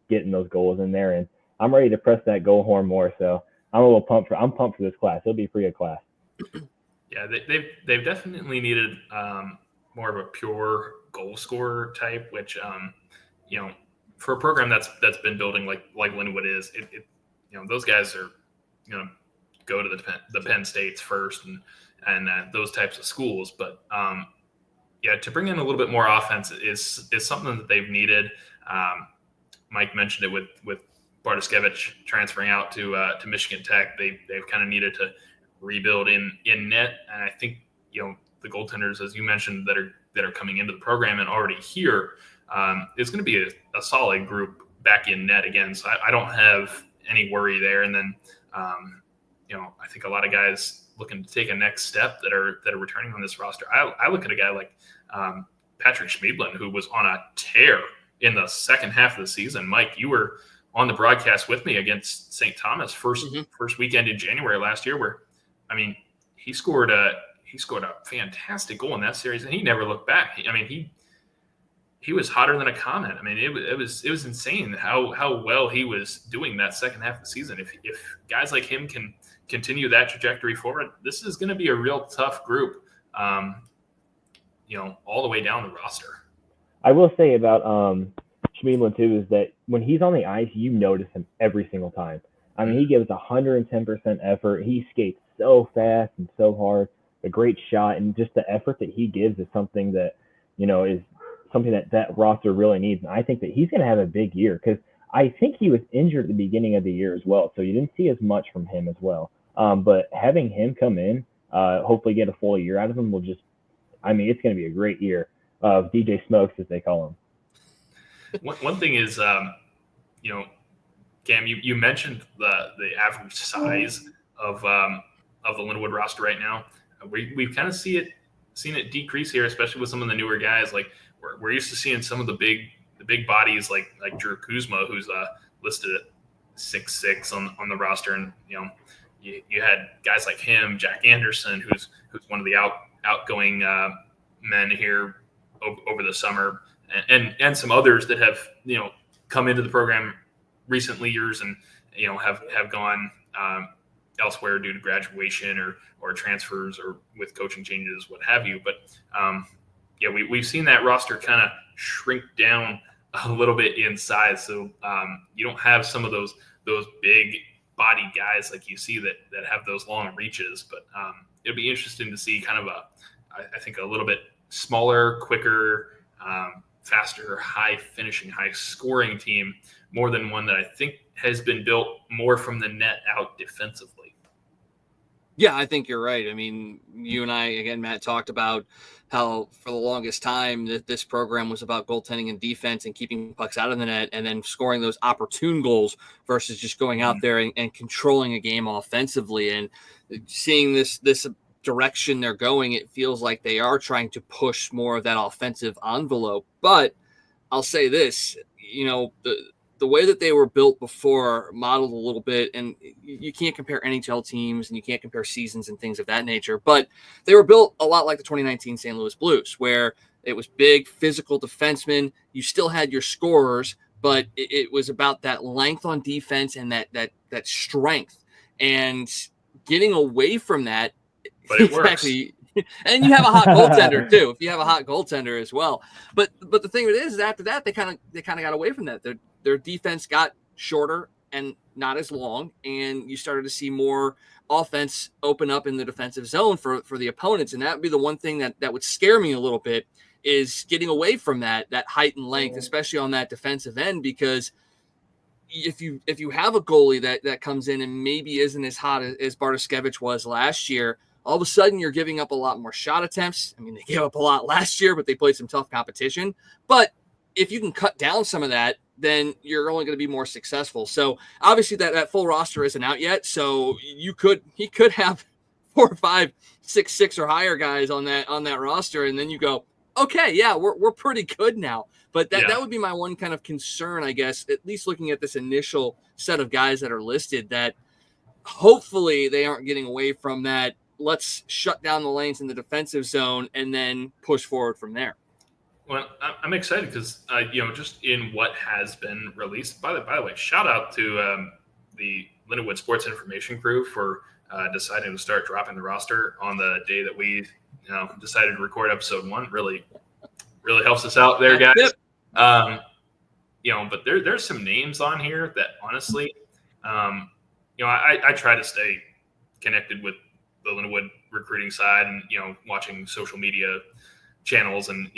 C: getting those goals in there. And I'm ready to press that goal horn more. So I'm pumped for this class. It'll be a pretty good class.
B: Yeah, they've definitely needed more of a pure goal scorer type, which for a program that's been building like Lindenwood is, those guys are go to the Penn States first and those types of schools. But to bring in a little bit more offense is something that they've needed. Mike mentioned it with Bartoskevich transferring out to Michigan Tech. They've kind of needed to rebuild in net, and I think the goaltenders, as you mentioned, that are coming into the program and already here, is going to be a solid group back in net again. So I don't have any worry there. And then I think a lot of guys looking to take a next step that are returning on this roster. I look at a guy like Patrick Schmiedlin, who was on a tear in the second half of the season. Mike, you were on the broadcast with me against St. Thomas first weekend in January last year, where he scored a fantastic goal in that series, and he never looked back. He was hotter than a comet. It was insane how well he was doing that second half of the season. If guys like him can continue that trajectory forward, this is going to be a real tough group, all the way down the roster.
C: I will say about Schmiedlin too is that when he's on the ice, you notice him every single time. He gives 110% effort. He skates so fast and so hard. A great shot, and just the effort that he gives is something that is something that roster really needs. And I think that he's going to have a big year, because I think he was injured at the beginning of the year as well, so you didn't see as much from him as well. But having him come in, hopefully get a full year out of him, it's going to be a great year of DJ Smokes, as they call him.
B: One thing is, Cam, you mentioned the average size of the Lindenwood roster right now. We've kind of seen it decrease here, especially with some of the newer guys. Like we're used to seeing some of the big bodies like Drew Kuzma, who's listed at 6'6" on the roster, and you had guys like him, Jack Anderson, who's one of the outgoing men here over the summer, and some others that have come into the program recent years and have gone elsewhere due to graduation or transfers or with coaching changes, what have you. But we've seen that roster kind of shrink down a little bit in size. So you don't have some of those big body guys like you see that have those long reaches. But it'll be interesting to see kind of I think a little bit smaller, quicker, faster, high finishing, high scoring team, more than one that I think has been built more from the net out defensively.
A: Yeah, I think you're right. I mean, you and I, again, Matt, talked about how for the longest time that this program was about goaltending and defense and keeping pucks out of the net and then scoring those opportune goals versus just going out there and controlling a game offensively. And seeing this direction they're going, it feels like they are trying to push more of that offensive envelope. But I'll say this, the way that they were built before modeled a little bit, and you can't compare NHL teams and you can't compare seasons and things of that nature, but they were built a lot like the 2019 St. Louis Blues, where it was big, physical defensemen. You still had your scorers, but it was about that length on defense and that strength. And getting away from that,
B: but it works.
A: And you have a hot goaltender too. If you have a hot goaltender as well, but the thing of it is, after that, they kind of got away from that. Their defense got shorter and not as long, and you started to see more offense open up in the defensive zone for the opponents. And that would be the one thing that would scare me a little bit, is getting away from that height and length, especially on that defensive end, because if you have a goalie that comes in and maybe isn't as hot as Bartoszewicz was last year, all of a sudden you're giving up a lot more shot attempts. I mean, they gave up a lot last year, but they played some tough competition. But if you can cut down some of that, then you're only going to be more successful. So obviously that full roster isn't out yet. So he could have 4 or 5, 6 or higher guys on that roster. And then you go, okay, yeah, we're pretty good now. But that would be my one kind of concern, I guess, at least looking at this initial set of guys that are listed, that hopefully they aren't getting away from that. Let's shut down the lanes in the defensive zone and then push forward from there.
B: Well, I'm excited because, just in what has been released, by the way, shout out to the Lindenwood Sports Information crew for deciding to start dropping the roster on the day that we decided to record episode 1. Really helps us out there, guys. But there's some names on here that honestly, I try to stay connected with the Lindenwood recruiting side and, watching social media channels and,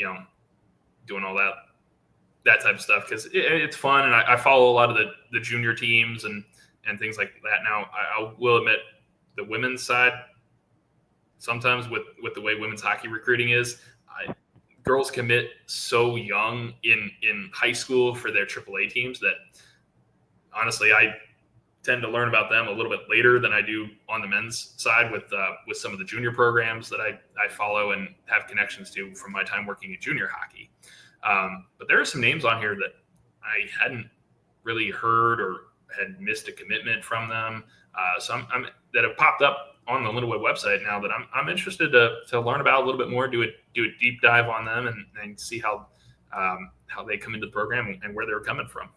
B: doing all that type of stuff, because it's fun. And I follow a lot of the junior teams and things like that. Now, I will admit the women's side, sometimes with the way women's hockey recruiting is, girls commit so young in high school for their AAA teams that honestly, I tend to learn about them a little bit later than I do on the men's side with some of the junior programs that I follow and have connections to from my time working in junior hockey. But there are some names on here that I hadn't really heard or had missed a commitment from them. Some that have popped up on the Lindenwood website now that I'm interested to learn about a little bit more, do a deep dive on them and see how they come into the program and where they're coming from.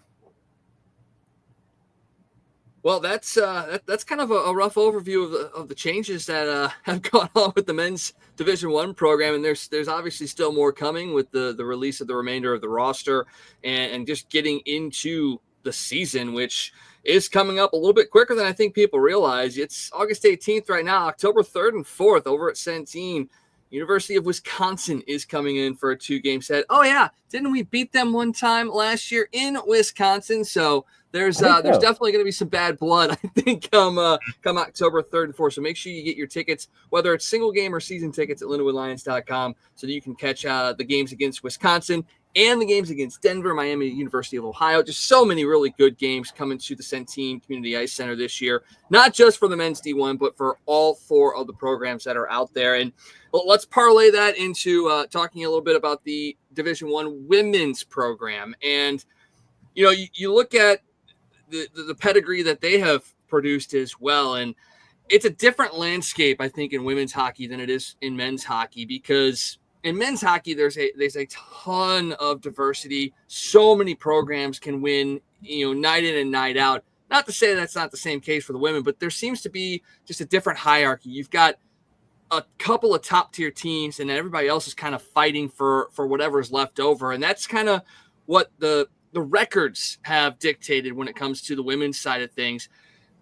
A: Well, that's kind of a rough overview of the changes that have gone on with the men's Division I program, and there's obviously still more coming with the release of the remainder of the roster and just getting into the season, which is coming up a little bit quicker than I think people realize. It's August 18th right now. October 3rd and 4th over at Centene. University of Wisconsin is coming in for a 2-game set. Oh yeah, didn't we beat them one time last year in Wisconsin? So there's definitely going to be some bad blood, I think, come October 3rd and 4th. So make sure you get your tickets, whether it's single game or season tickets, at lindenwoodlions.com, so that you can catch the games against Wisconsin and the games against Denver, Miami, University of Ohio. Just so many really good games coming to the Centene Community Ice Center this year, not just for the men's D1, but for all 4 of the programs that are out there. And well, let's parlay that into talking a little bit about the Division I women's program. And, you look at the pedigree that they have produced as well. And it's a different landscape, I think, in women's hockey than it is in men's hockey, because in men's hockey, there's a ton of diversity. So many programs can win, night in and night out. Not to say that's not the same case for the women, but there seems to be just a different hierarchy. You've got a couple of top tier teams, and then everybody else is kind of fighting for whatever's left over. And that's kind of what the records have dictated when it comes to the women's side of things.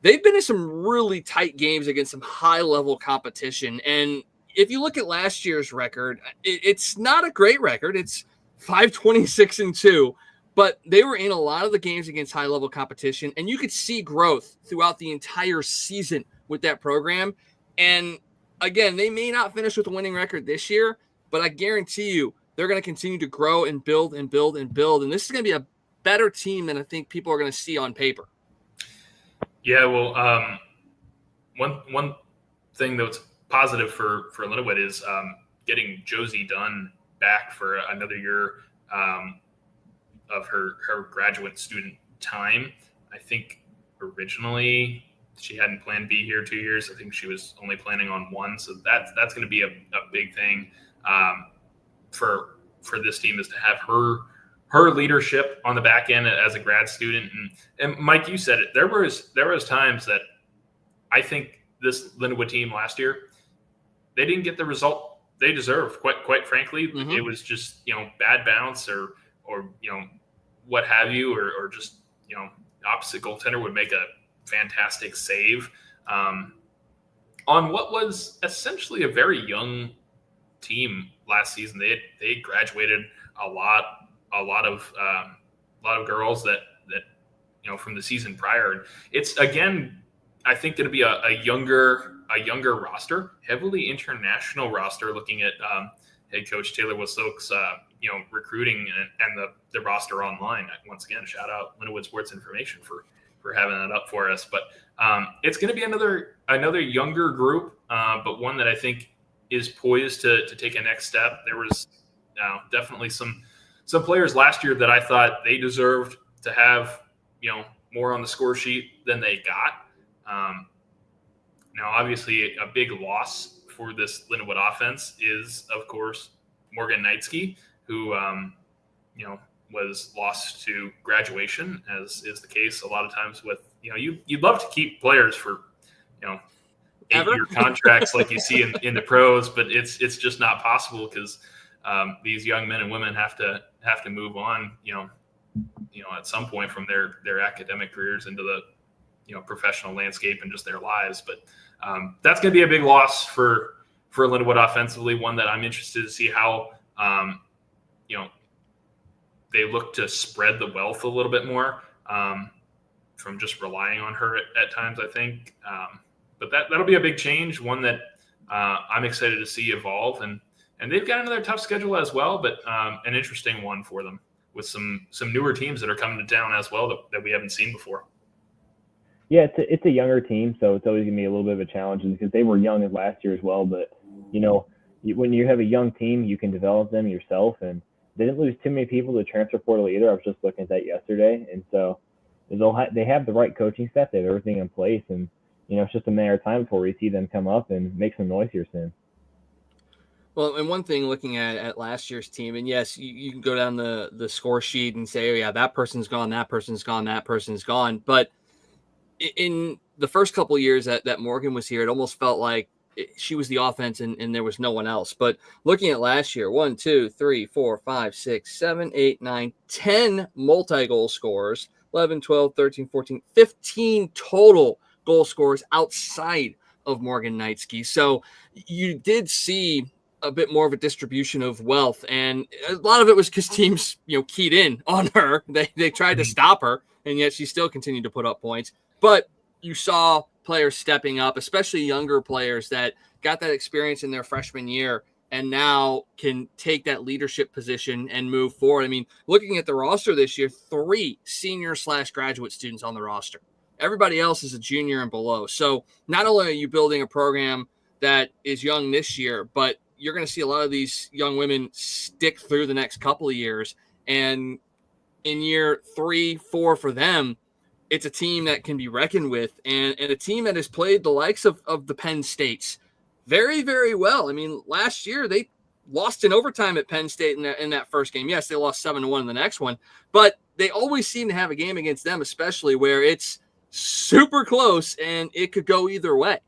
A: They've been in some really tight games against some high level competition. And if you look at last year's record, it's not a great record. It's 5-26-2, but they were in a lot of the games against high level competition, and you could see growth throughout the entire season with that program. And again, they may not finish with a winning record this year, but I guarantee you they're going to continue to grow and build and build and build. And this is going to be a better team than I think people are going to see on paper.
B: Yeah, well, one thing that's positive for Lindenwood is getting Josie Dunn back for another year of her graduate student time. I think originally she hadn't planned to be here 2 years. I think she was only planning on one. So that's going to be a big thing for this team, is to have her leadership on the back end as a grad student. And Mike, you said it. There was times that I think this Lindenwood team last year, they didn't get the result they deserved. Quite frankly, It was just bad bounce or what have you, or just opposite goaltender would make a fantastic save on what was essentially a very young team last season. They graduated a lot of girls that from the season prior. It's again, I think, going to be a younger roster, heavily international roster. Looking at head coach Taylor Wasok's recruiting and the roster online. Once again, shout out Lindenwood Sports Information for having that up for us. But it's going to be another younger group, but one that I think is poised to take a next step. There was definitely some players last year that I thought they deserved to have more on the score sheet than they got. Now, obviously, a big loss for this Lindenwood offense is, of course, Morgan Knightsky, who was lost to graduation, as is the case a lot of times with you'd love to keep players for 8-year contracts like you see in the pros, but it's just not possible because these young men and women have to move on at some point from their academic careers into the professional landscape and just their lives. But that's going to be a big loss for Lindenwood offensively, one that I'm interested to see how they look to spread the wealth a little bit more from just relying on her at times, I think. But that'll be a big change, one that I'm excited to see evolve. And they've got another tough schedule as well, but an interesting one for them with some newer teams that are coming to town as well that we haven't seen before.
C: Yeah, it's a younger team, so it's always going to be a little bit of a challenge because they were young as last year as well. But, when you have a young team, you can develop them yourself. And they didn't lose too many people to the transfer portal either. I was just looking at that yesterday. And so they have the right coaching staff. They have everything in place. And, it's just a matter of time before we see them come up and make some noise here soon.
A: Well, and one thing looking at last year's team, and yes, you can go down the score sheet and say, oh, yeah, that person's gone, that person's gone, that person's gone. But in the first couple of years that Morgan was here, it almost felt like she was the offense and there was no one else. But looking at last year, 1, 2, 3, 4, 5, 6, 7, 8, 9, 10 multi-goal scorers, 11, 12, 13, 14, 15 total goal scorers outside of Morgan Knightsky. So you did see a bit more of a distribution of wealth. And a lot of it was because teams, keyed in on her. They tried to stop her, and yet she still continued to put up points. But you saw players stepping up, especially younger players that got that experience in their freshman year and now can take that leadership position and move forward. I mean, looking at the roster this year, 3 senior/graduate students on the roster. Everybody else is a junior and below. So not only are you building a program that is young this year, but you're going to see a lot of these young women stick through the next couple of years. And in year 3, 4 for them, it's a team that can be reckoned with and a team that has played the likes of the Penn States very, very well. I mean, last year they lost in overtime at Penn State in that first game. Yes, they lost 7-1 in the next one, but they always seem to have a game against them, especially where it's super close and it could go either way.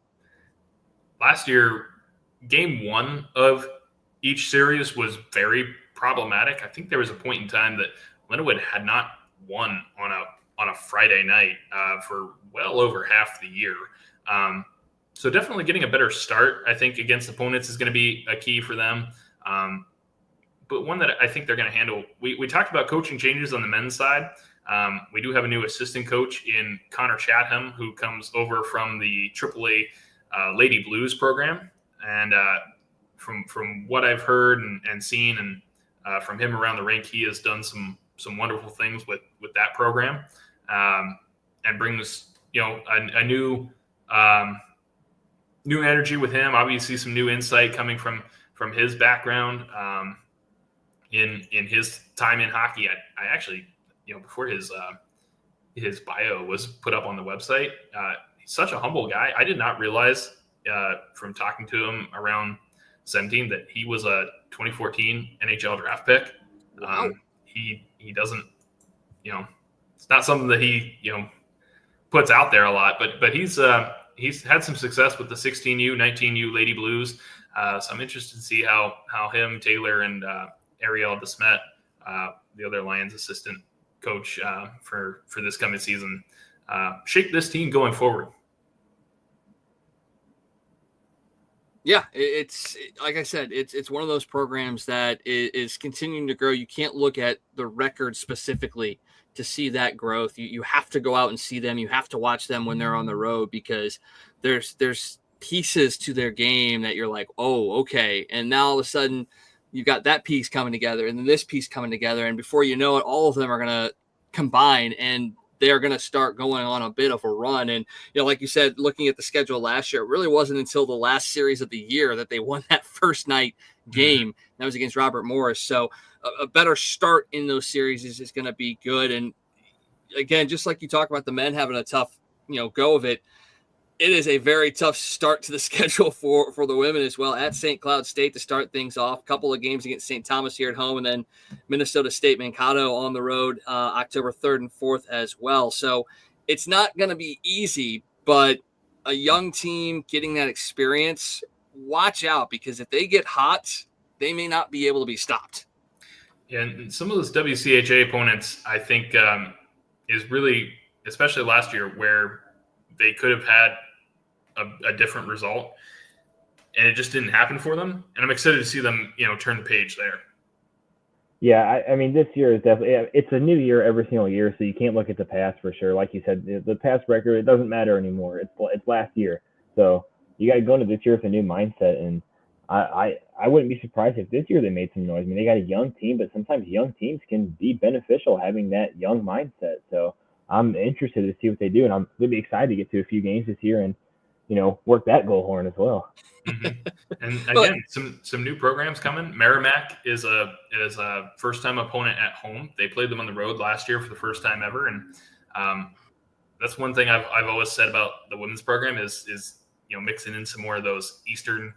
B: Last year, game 1 of each series was very problematic. I think there was a point in time that Lindenwood had not won on a Friday night for well over half the year. So definitely getting a better start, I think, against opponents is going to be a key for them. But one that I think they're going to handle. We talked about coaching changes on the men's side. We do have a new assistant coach in Connor Chatham, who comes over from the AAA Lady Blues program. And from what I've heard and seen, and from him around the rink, he has done some wonderful things with that program, and brings a new energy with him. Obviously, some new insight coming from his background in his time in hockey. I actually, before his bio was put up on the website, he's such a humble guy. I did not realize from talking to him around 17 that he was a 2014 NHL draft pick.
A: Wow.
B: He doesn't, it's not something that he puts out there a lot, but he's had some success with the 16U, 19U Lady Blues. So I'm interested to see how him, Taylor, and Ariel DeSmet, the other Lions assistant coach for this coming season, shape this team going forward.
A: Yeah, it's like I said, it's one of those programs that is continuing to grow. You can't look at the record specifically to see that growth. You have to go out and see them. You have to watch them when they're on the road, because there's pieces to their game that you're like, oh, okay. And now all of a sudden you've got that piece coming together and then this piece coming together. And before you know it, all of them are going to combine and they're going to start going on a bit of a run. And, like you said, looking at the schedule last year, it really wasn't until the last series of the year that they won that first night game. That was against Robert Morris. So a better start in those series is going to be good. And again, just like you talk about the men having a tough, go of it, it is a very tough start to the schedule for the women as well. At St. Cloud State to start things off, a couple of games against St. Thomas here at home, and then Minnesota State Mankato on the road October 3rd and 4th as well. So it's not going to be easy, but a young team getting that experience, watch out, because if they get hot, they may not be able to be stopped.
B: Yeah, and some of those WCHA opponents, I think, is really, especially last year, where they could have had a different result, and it just didn't happen for them. And I'm excited to see them, turn the page there.
C: Yeah, I mean, this year is definitely, it's a new year every single year, so you can't look at the past for sure. Like you said, the past record, it doesn't matter anymore. It's last year. So you got to go into this year with a new mindset, and I wouldn't be surprised if this year they made some noise. I mean, they got a young team, but sometimes young teams can be beneficial having that young mindset. So I'm interested to see what they do, and I'm going to be excited to get to a few games this year and, work that goal horn as well.
B: Mm-hmm. And again, some new programs coming. Merrimack is a first-time opponent at home. They played them on the road last year for the first time ever, and that's one thing I've always said about the women's program is mixing in some more of those Eastern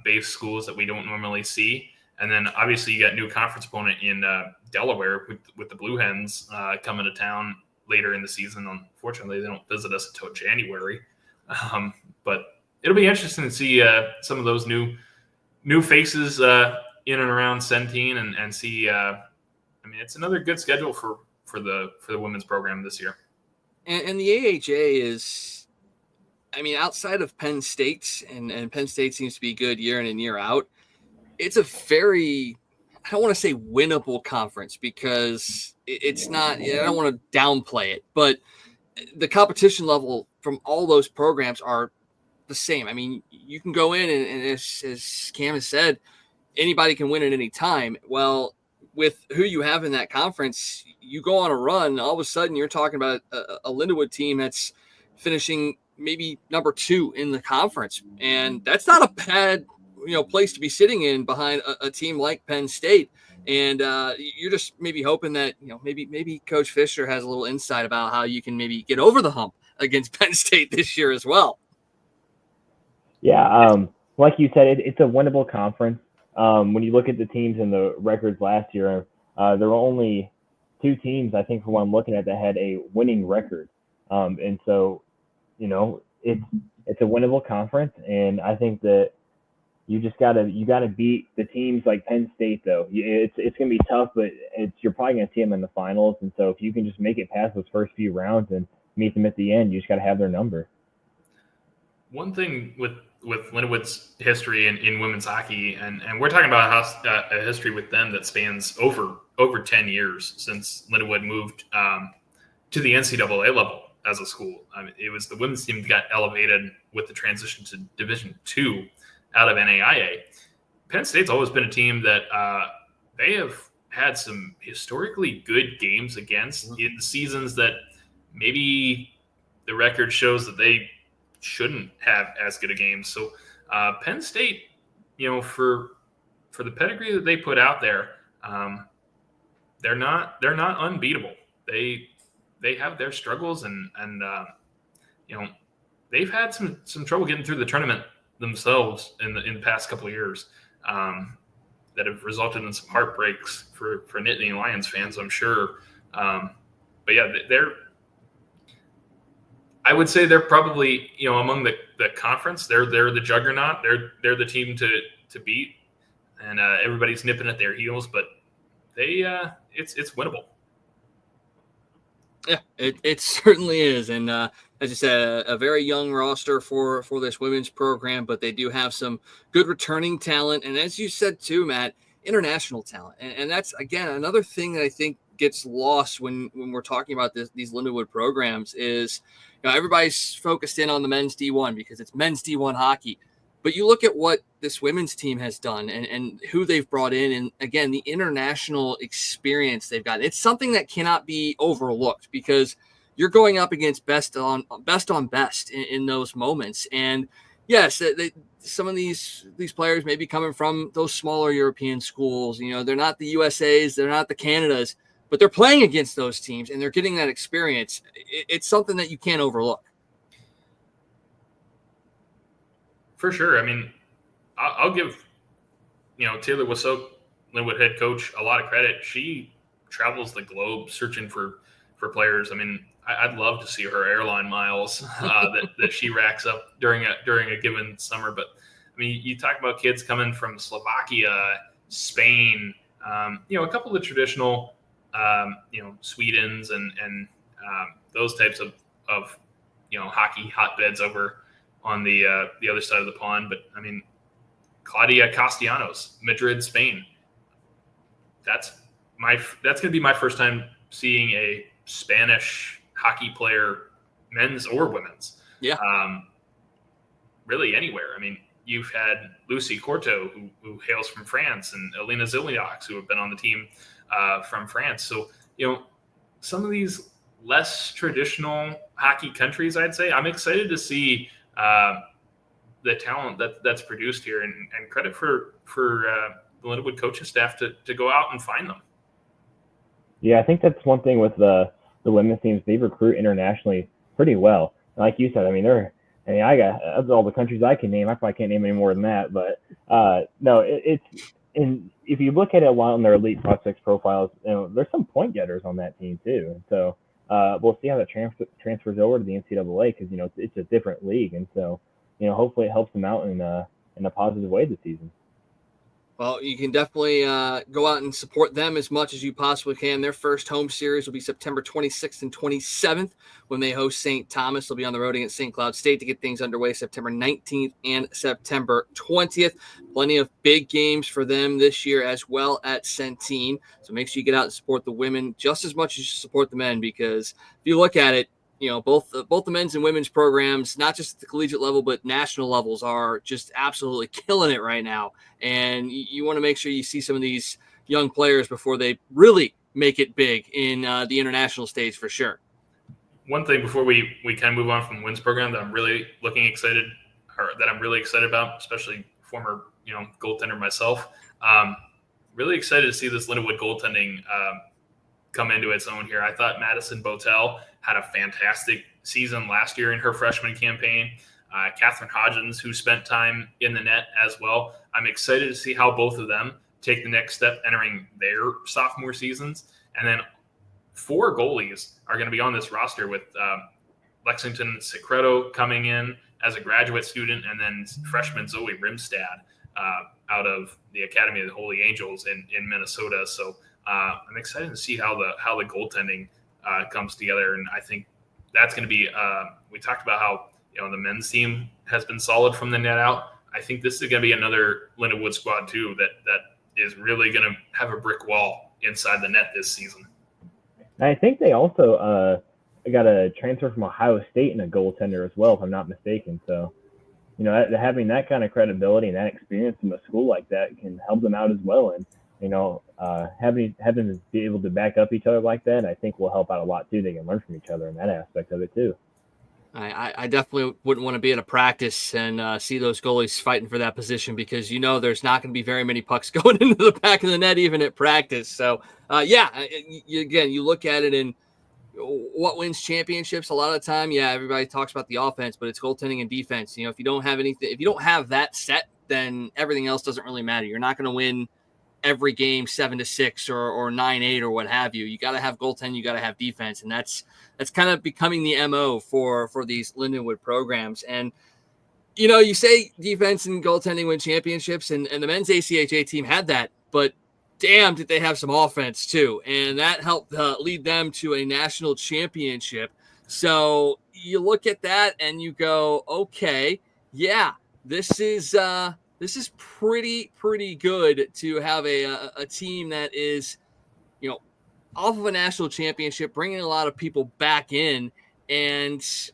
B: based schools that we don't normally see. And then obviously you got new conference opponent in Delaware with the Blue Hens coming to town later in the season. Unfortunately, they don't visit us until January. But it'll be interesting to see some of those new faces in and around Centene and see. I mean, it's another good schedule for the women's program this year.
A: And the AHA is, I mean, outside of Penn State, and Penn State seems to be good year in and year out, it's a very, I don't want to say winnable conference, because it's not, I don't want to downplay it, but the competition level from all those programs are the same. I mean, you can go in and as Cam has said, anybody can win at any time. Well, with who you have in that conference, you go on a run, all of a sudden you're talking about a Lindenwood team that's finishing maybe number 2 in the conference. And that's not a bad, place to be sitting in behind a team like Penn State. And you're just maybe hoping that, maybe Coach Fisher has a little insight about how you can maybe get over the hump against Penn State this year as well.
C: Yeah, like you said, it's a winnable conference. When you look at the teams and the records last year, there were only 2 teams, I think, from what I'm looking at, that had a winning record. And so, it's a winnable conference, and I think that you gotta beat the teams like Penn State, though. It's gonna be tough, but you're probably gonna see them in the finals. And so if you can just make it past those first few rounds and meet them at the end, you just gotta have their number.
B: One thing with Lindenwood's history in women's hockey, and we're talking about a history with them that spans over 10 years since Lindenwood moved to the NCAA level. as a school. I mean, it was the women's team that got elevated with the transition to Division II out of NAIA. Penn State's always been a team that they have had some historically good games against in the seasons that maybe the record shows that they shouldn't have as good a game. So Penn State, for the pedigree that they put out there, they're not unbeatable. They have their struggles and they've had some trouble getting through the tournament themselves in the past couple of years that have resulted in some heartbreaks for Nittany Lions fans, I'm sure. But yeah, I would say they're probably, among the conference, they're the juggernaut. They're the team to beat, and everybody's nipping at their heels. But it's winnable.
A: Yeah, it certainly is, and as you said, a very young roster for this women's program, but they do have some good returning talent, and as you said too, Matt, international talent, and that's again another thing that I think gets lost when we're talking about these Lindenwood programs is, everybody's focused in on the men's D1 because it's men's D1 hockey. But you look at what this women's team has done and who they've brought in, and again, the international experience they've got. It's something that cannot be overlooked because you're going up against best on best in those moments. And yes, some of these players may be coming from those smaller European schools. They're not the USAs, they're not the Canadas, but they're playing against those teams and they're getting that experience. It's something that you can't overlook.
B: For sure. I mean, I'll give, Taylor Wassoke, Lindenwood head coach, a lot of credit. She travels the globe searching for players. I mean, I'd love to see her airline miles that she racks up during a given summer. But I mean, you talk about kids coming from Slovakia, Spain, a couple of the traditional, Swedens and those types of hockey hotbeds over on the other side of the pond. But I mean, Claudia Castellanos, Madrid, Spain. That's going to be my first time seeing a Spanish hockey player, men's or women's.
A: Yeah.
B: Really anywhere. I mean, you've had Lucy Corto, who hails from France, and Elena Zilniaks, who have been on the team from France. So, some of these less traditional hockey countries, I'd say, I'm excited to see the talent that's produced here, and credit for the Lindenwood coaching staff to go out and find them.
C: Yeah, I think that's one thing with the women's teams. They recruit internationally pretty well. Like you said, I mean, I got of all the countries I can name, I probably can't name any more than that. But no, and if you look at it on their elite prospects profiles, there's some point getters on that team too. And so we'll see how that transfers over to the NCAA because it's a different league, and so hopefully it helps them out in a positive way this season.
A: Well, you can definitely go out and support them as much as you possibly can. Their first home series will be September 26th and 27th when they host St. Thomas. They'll be on the road against St. Cloud State to get things underway September 19th and September 20th. Plenty of big games for them this year as well at Centene. So make sure you get out and support the women just as much as you support the men, because if you look at it, both the men's and women's programs, not just at the collegiate level, but national levels, are just absolutely killing it right now. And you want to make sure you see some of these young players before they really make it big in the international stage for sure.
B: One thing before we kind of move on from the women's program that I'm really excited about, especially former goaltender myself, really excited to see this Lindenwood goaltending come into its own here. I thought Madison Botel had a fantastic season last year in her freshman campaign. Catherine Hodgins, who spent time in the net as well. I'm excited to see how both of them take the next step entering their sophomore seasons. And then 4 goalies are going to be on this roster with Lexington Secreto coming in as a graduate student, and then freshman Zoe Rimstad out of the Academy of the Holy Angels in Minnesota. So I'm excited to see how the goaltending comes together, and I think that's going to be. We talked about how the men's team has been solid from the net out. I think this is going to be another Lindenwood squad too that is really going to have a brick wall inside the net this season.
C: I think they also got a transfer from Ohio State and a goaltender as well, if I'm not mistaken. So, having that kind of credibility and that experience from a school like that can help them out as well. And, having to be able to back up each other like that, I think will help out a lot too. They can learn from each other in that aspect of it too.
A: I definitely wouldn't want to be at a practice and see those goalies fighting for that position, because there's not going to be very many pucks going into the back of the net even at practice. So you look at it and what wins championships a lot of the time. Yeah, everybody talks about the offense, but it's goaltending and defense. If you don't have that set, then everything else doesn't really matter. You're not going to win every game 7-6 or 9-8 or what have you. You got to have goaltending, you got to have defense, and that's kind of becoming the MO for these Lindenwood programs. And you say defense and goaltending win championships, and the men's ACHA team had that, but damn, did they have some offense too, and that helped lead them to a national championship. So you look at that and you go, okay, yeah, this is pretty good to have a team that is, off of a national championship, bringing a lot of people back in, and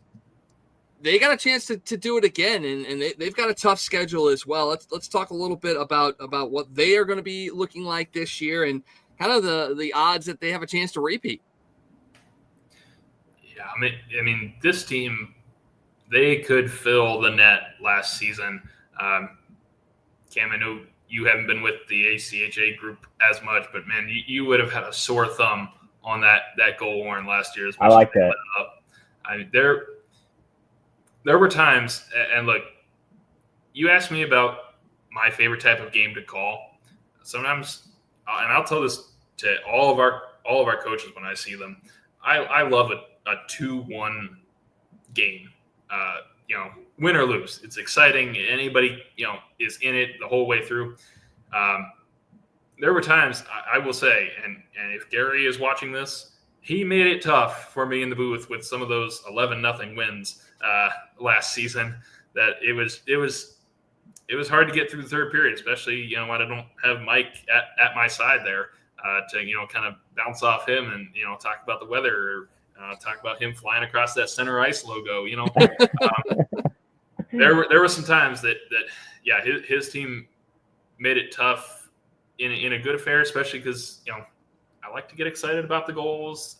A: they got a chance to do it again. And they've got a tough schedule as well. Let's talk a little bit about what they are going to be looking like this year and kind of the odds that they have a chance to repeat.
B: Yeah, I mean, this team, they could fill the net last season. Cam, I know you haven't been with the ACHA group as much, but man, you would have had a sore thumb on that goal horn last year.
C: I like that.
B: I mean, there were times, and look, you asked me about my favorite type of game to call. Sometimes, and I'll tell this to all of our coaches when I see them, I love a 2-1 game. Win or lose, it's exciting. Anybody, is in it the whole way through. There were times, I will say, and if Gary is watching this, he made it tough for me in the booth with some of those 11-0 wins last season. That it was hard to get through the third period, especially when I don't have Mike at my side there to kind of bounce off him and talk about the weather or talk about him flying across that center ice logo. There were some times that his team made it tough in a good affair, especially because I like to get excited about the goals,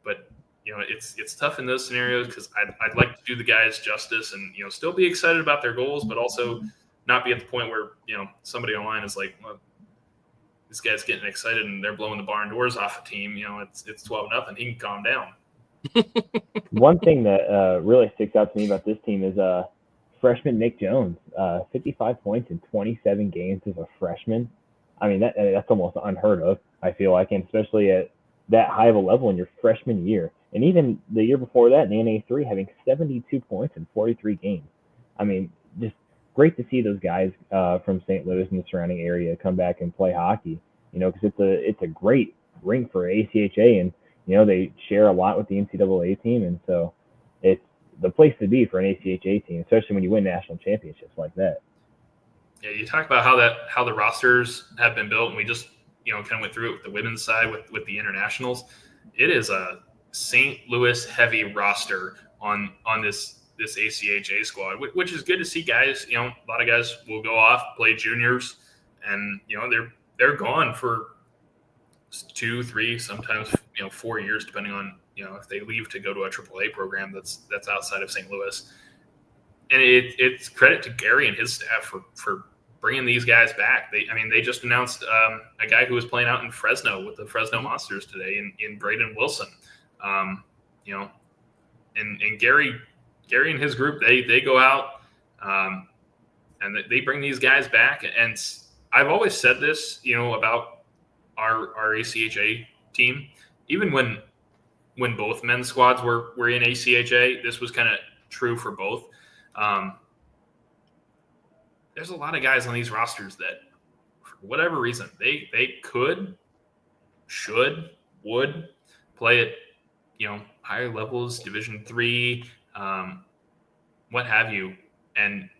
B: but it's tough in those scenarios because I'd like to do the guys justice and still be excited about their goals, but also not be at the point where somebody online is like, well, this guy's getting excited and they're blowing the barn doors off a team. It's 12-0. He can calm down.
C: One thing that really sticks out to me about this team is freshman Nick Jones, 55 points in 27 games as a freshman. I mean, that's almost unheard of, I feel like, and especially at that high of a level in your freshman year. And even the year before that, in NA3, having 72 points in 43 games. I mean, just great to see those guys from St. Louis and the surrounding area come back and play hockey, because it's a great rink for ACHA, and they share a lot with the NCAA team, and so it's the place to be for an ACHA team, especially when you win national championships like that.
B: Yeah, you talk about how the rosters have been built, and we just kind of went through it with the women's side with the internationals. It is a St. Louis heavy roster on this ACHA squad, which is good to see. Guys, a lot of guys will go off, play juniors, and they're gone for 2, 3, sometimes 4 years, depending on if they leave to go to a AAA program that's outside of St. Louis. And it's credit to Gary and his staff for bringing these guys back. They just announced a guy who was playing out in Fresno with the Fresno Monsters today in Braden Wilson. And Gary and his group, they go out and they bring these guys back. And I've always said this, about our ACHA team, even when both men's squads were in ACHA, this was kind of true for both. There's a lot of guys on these rosters that, for whatever reason, they could, should, would play at higher levels, Division III, what have you, and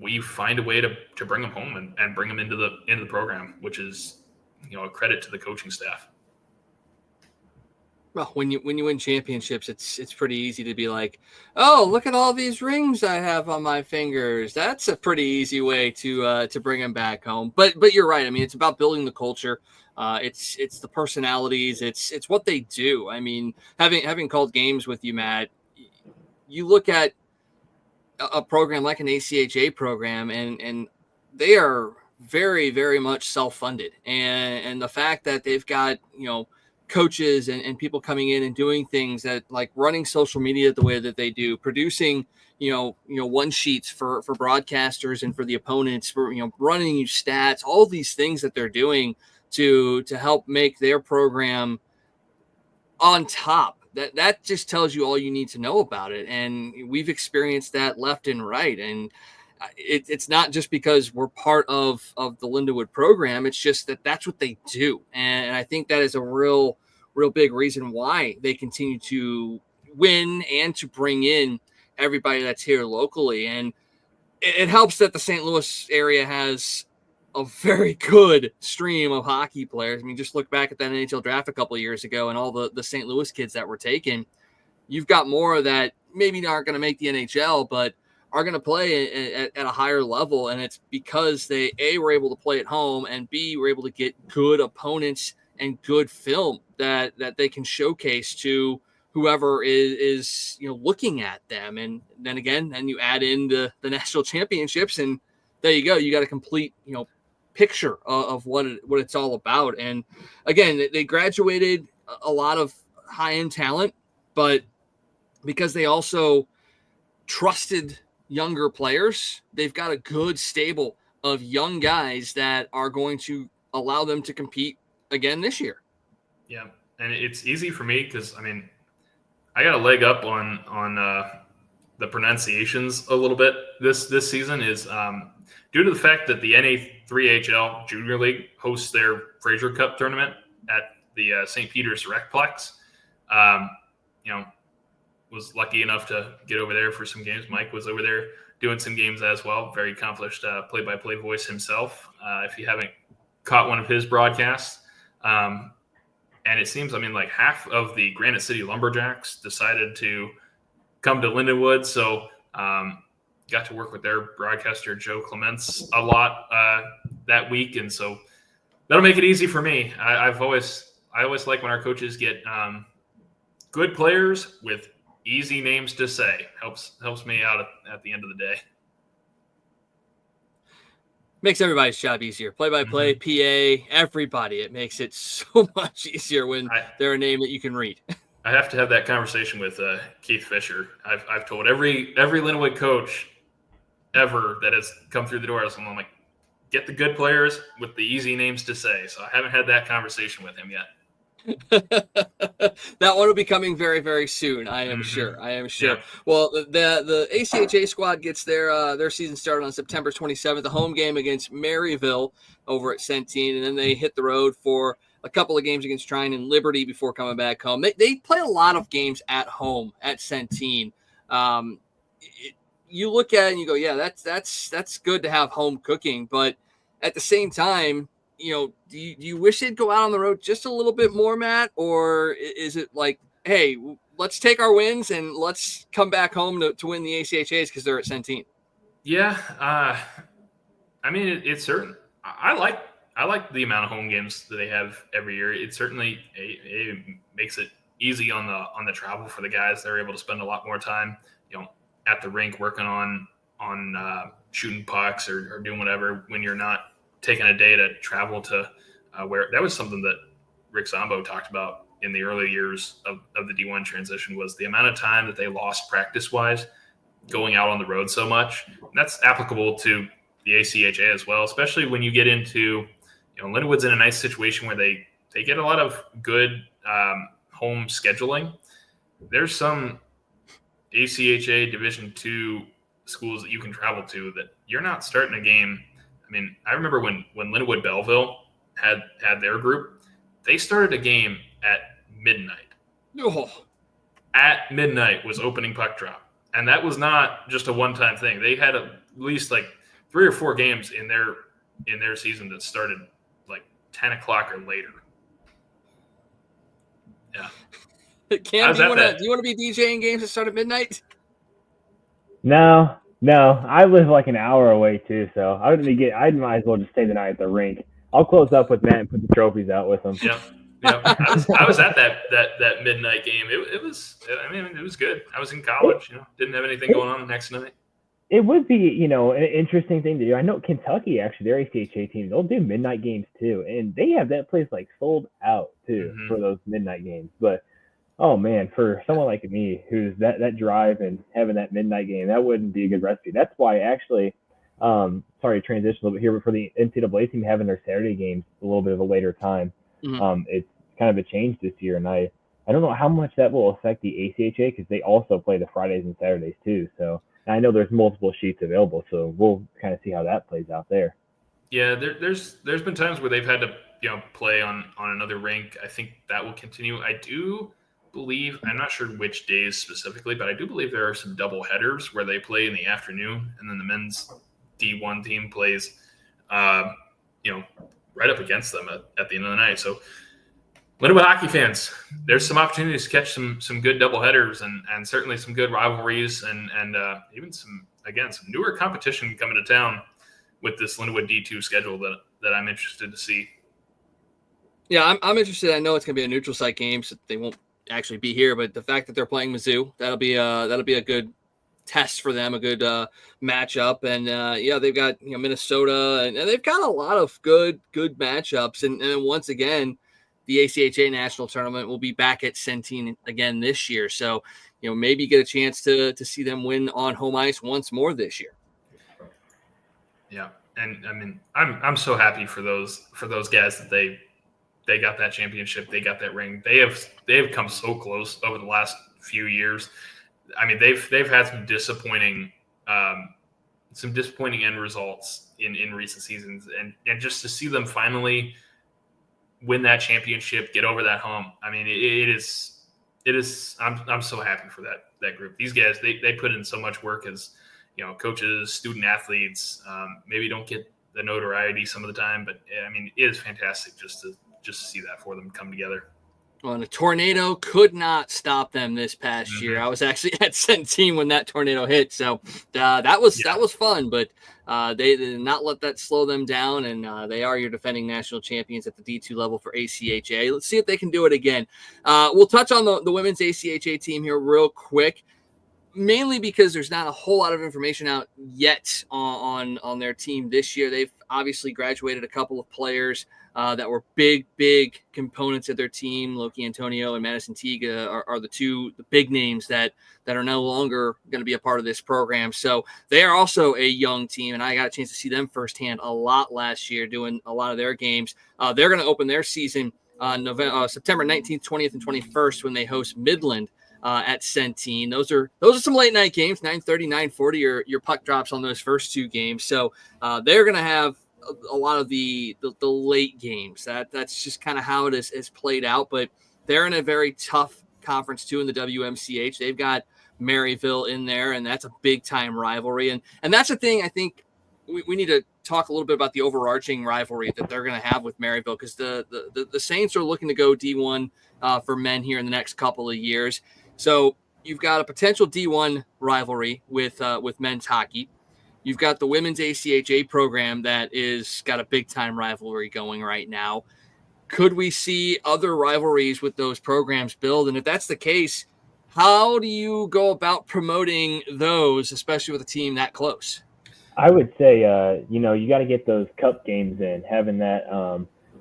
B: we find a way to bring them home and bring them into the program, which is a credit to the coaching staff.
A: Well, when you win championships, it's pretty easy to be like, oh, look at all these rings I have on my fingers. That's a pretty easy way to bring them back home. But you're right. I mean, it's about building the culture. It's the personalities. It's what they do. I mean, having called games with you, Matt, you look at a program like an ACHA program, and they are very, very much self-funded. And the fact that they've got, coaches and people coming in and doing things that, like running social media the way that they do, producing, one sheets for broadcasters and for the opponents, for, running you stats, all these things that they're doing to help make their program on top. That just tells you all you need to know about it. And we've experienced that left and right. And it's not just because we're part of the Lindenwood program. It's just that's what they do. And I think that is a real big reason why they continue to win and to bring in everybody that's here locally. And it helps that the St. Louis area has a very good stream of hockey players. I mean, just look back at that NHL draft a couple of years ago and all the St. Louis kids that were taken. You've got more that maybe aren't going to make the NHL, but are going to play at a higher level. And it's because they, A, were able to play at home, and B, were able to get good opponents and good film that they can showcase to whoever is looking at them. And then again, then you add in the national championships, and there you go. You got a complete, picture of what it's all about. And again, they graduated a lot of high-end talent, but because they also trusted younger players, they've got a good stable of young guys that are going to allow them to compete again this year.
B: Yeah, and it's easy for me because, I mean, I got a leg up on the pronunciations a little bit this season is due to the fact that the NA3HL Junior League hosts their Fraser Cup tournament at the St. Peter's Recplex. Was lucky enough to get over there for some games. Mike was over there doing some games as well. Very accomplished play-by-play voice himself. If you haven't caught one of his broadcasts. And it seems, like half of the Granite City Lumberjacks decided to come to Lindenwood. So got to work with their broadcaster, Joe Clements, a lot that week. And so that'll make it easy for me. I always like when our coaches get good players with easy names to say. Helps me out at the end of the day.
A: Makes everybody's job easier. Play-by-play, PA, everybody. It makes it so much easier when they're a name that you can read.
B: I have to have that conversation with Keith Fisher. I've told every Lindenwood coach ever that has come through the door, I'm like, get the good players with the easy names to say. So I haven't had that conversation with him yet.
A: That one will be coming very, very soon. I am sure. Yeah. Well, the ACHA squad gets their season started on September 27th, the home game against Maryville over at Centene, and then they hit the road for a couple of games against Trine and Liberty before coming back home. They play a lot of games at home at Centene. You look at it and you go, yeah, that's good to have home cooking, but at the same time, do you wish they'd go out on the road just a little bit more, Matt? Or is it like, hey, let's take our wins and let's come back home to win the ACHAs because they're at Centene?
B: Yeah. It's certain. I like the amount of home games that they have every year. It certainly it makes it easy on the travel for the guys. They're able to spend a lot more time, at the rink working on shooting pucks or doing whatever when you're not taking a day to travel to where that was something that Rick Zombo talked about in the early years of the D1 transition was the amount of time that they lost practice-wise going out on the road so much. And that's applicable to the ACHA as well, especially when you get into, Lindenwood's in a nice situation where they get a lot of good home scheduling. There's some ACHA Division II schools that you can travel to that you're not starting a game. I remember when Lindenwood Belleville had their group, they started a game at midnight.
A: Oh.
B: At midnight was opening puck drop. And that was not just a one-time thing. They had at least 3 or 4 games in their season that started 10 o'clock or later. Yeah.
A: Cam, do you want to be DJing games that start at midnight?
C: No. I live like an hour away too, so I might as well just stay the night at the rink. I'll close up with Matt and put the trophies out with him.
B: Yeah. I was at that midnight game. It was good. I was in college, didn't have anything going on the next night.
C: It would be, an interesting thing to do. I know Kentucky, actually, their ACHA team, they'll do midnight games too, and they have that place like sold out too for those midnight games. But oh man, for someone like me who's that drive and having that midnight game, that wouldn't be a good recipe. That's why actually, sorry to transition a little bit here, but for the NCAA team having their Saturday games a little bit of a later time, it's kind of a change this year, and I don't know how much that will affect the ACHA because they also play the Fridays and Saturdays too. So I know there's multiple sheets available, so we'll kind of see how that plays out there.
B: Yeah, there's been times where they've had to play on another rink. I think that will continue. I do believe, I'm not sure which days specifically, but I do believe there are some double headers where they play in the afternoon, and then the men's D1 team plays, right up against them at the end of the night. So Lindenwood hockey fans, there's some opportunities to catch some good double headers and certainly some good rivalries and even some newer competition coming to town with this Lindenwood D2 schedule that I'm interested to see.
A: Yeah, I'm interested. I know it's going to be a neutral site game, so they won't actually be here, but the fact that they're playing Mizzou, that'll be a good test for them, a good matchup. And they've got Minnesota, and they've got a lot of good matchups. And once again, the ACHA national tournament will be back at Centene again this year. So, maybe get a chance to see them win on home ice once more this year.
B: Yeah. And I mean, I'm so happy for those guys that they got that championship. They got that ring. They have come so close over the last few years. I mean, they've had some disappointing end results in recent seasons, and just to see them finally win that championship, get over that hump. I mean, it is. I'm so happy for that group. These guys, they put in so much work as coaches, student athletes. Maybe don't get the notoriety some of the time, but I mean, it is fantastic just to see that for them come together.
A: Well, and a tornado could not stop them this past year. I was actually at Centene when that tornado hit, so that was fun. But they did not let that slow them down, and they are your defending national champions at the D2 level for ACHA. Let's see if they can do it again. We'll touch on the women's ACHA team here real quick, mainly because there's not a whole lot of information out yet on their team this year. They've obviously graduated a couple of players that were big components of their team. Loki Antonio and Madison Teague are the big names that are no longer going to be a part of this program. So they are also a young team, and I got a chance to see them firsthand a lot last year doing a lot of their games. They're going to open their season on September 19th, 20th, and 21st when they host Midland at Centene. Those are some late night games, 9:30, 9:40. Your puck drops on those first two games. So they're going to have a lot of the late games. That's just kind of how it is played out. But they're in a very tough conference too in the WMCH. They've got Maryville in there, and that's a big time rivalry. And that's the thing. I think we need to talk a little bit about the overarching rivalry that they're going to have with Maryville, because the Saints are looking to go D1 for men here in the next couple of years. So you've got a potential D1 rivalry with men's hockey. You've got the women's ACHA program that is got a big-time rivalry going right now. Could we see other rivalries with those programs build? And if that's the case, how do you go about promoting those, especially with a team that close?
C: I would say, you got to get those cup games in, having that,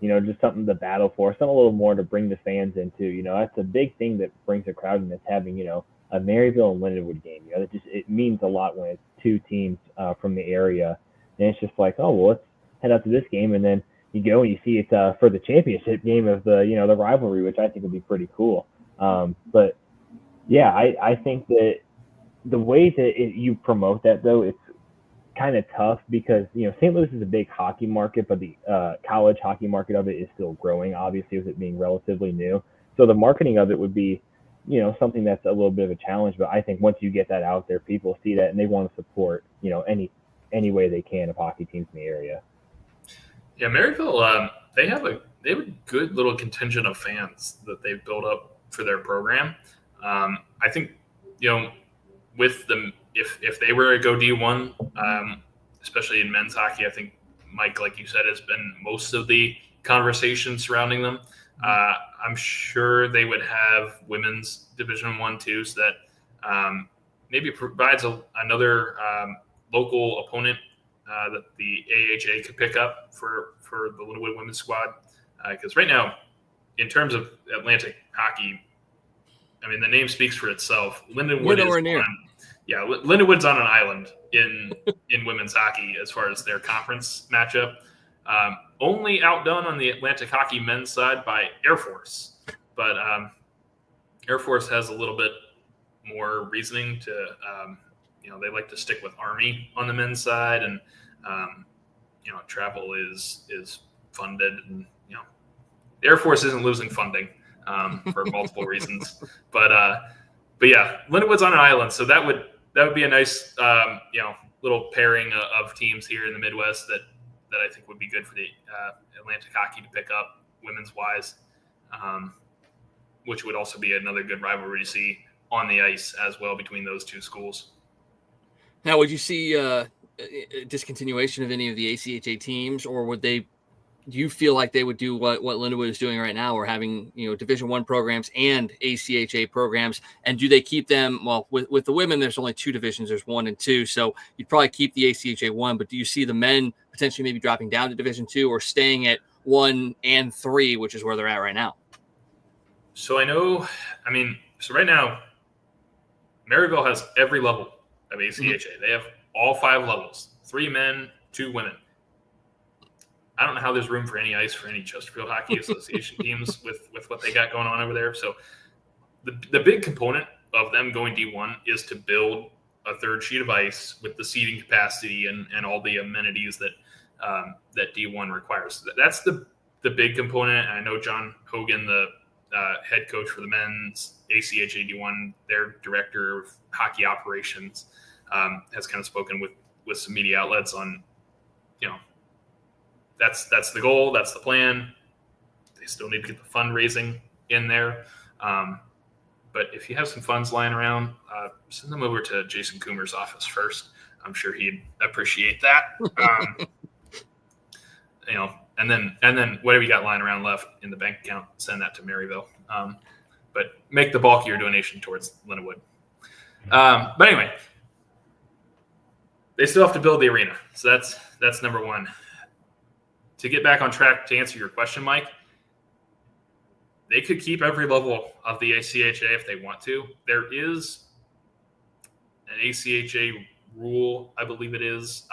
C: just something to battle for, something a little more to bring the fans into. That's a big thing that brings a crowd in, is having, a Maryville and Lindenwood game. It means a lot when it's two teams from the area, and it's just like, oh well, let's head out to this game, and then you go and you see it's for the championship game of the the rivalry, which I think would be pretty cool. But yeah, I think that the way that you promote that, though, it's kind of tough because St. Louis is a big hockey market, but the college hockey market of it is still growing, obviously, with it being relatively new. So the marketing of it would be something that's a little bit of a challenge. But I think once you get that out there, people see that and they want to support any way they can of hockey teams in the area. Yeah,
B: Maryville, they have a good little contingent of fans that they've built up for their program. I think, with them, if they were to go D1, especially in men's hockey, I think Mike, like you said, has been most of the conversation surrounding them. I'm sure they would have women's Division I too, so that maybe provides another local opponent that the AHA could pick up for the Lindenwood women's squad. Because right now, in terms of Atlantic hockey, I mean, the name speaks for itself. Lindenwood Lindenwood's on an island in women's hockey as far as their conference matchup. Only outdone on the Atlantic hockey men's side by Air Force. But Air Force has a little bit more reasoning to, they like to stick with Army on the men's side, and travel is funded, and the Air Force isn't losing funding for multiple reasons. But yeah, Lindenwood's on an island, so that would be a nice little pairing of teams here in the Midwest that I think would be good for the Atlantic hockey to pick up women's wise, which would also be another good rivalry to see on the ice as well between those two schools.
A: Now, would you see a discontinuation of any of the ACHA teams, or do you feel like they would do what Lindenwood is doing right now, or having Division I programs and ACHA programs? And do they keep them? Well, with the women, there's only two divisions. There's 1 and 2, so you'd probably keep the ACHA 1. But do you see the men potentially maybe dropping down to Division II, or staying at 1 and 3, which is where they're at right now?
B: So so right now, Maryville has every level of ACHA. Mm-hmm. They have all 5 levels: 3 men, 2 women. I don't know how there's room for any ice for any Chesterfield Hockey Association teams with what they got going on over there. So the big component of them going D1 is to build a third sheet of ice with the seating capacity and all the amenities that D1 requires. That's the big component. And I know John Hogan, the head coach for the men's ACHA D1, their director of hockey operations, has kind of spoken with some media outlets on, that's the goal, that's the plan. They still need to get the fundraising in there. But if you have some funds lying around, send them over to Jason Coomer's office first. I'm sure he'd appreciate that. And then whatever you got lying around left in the bank account, send that to Maryville. But make the bulk of your donation towards Lindenwood. But anyway, they still have to build the arena. So that's number one. To get back on track, to answer your question, Mike, they could keep every level of the ACHA if they want to. There is an ACHA rule, I believe it is,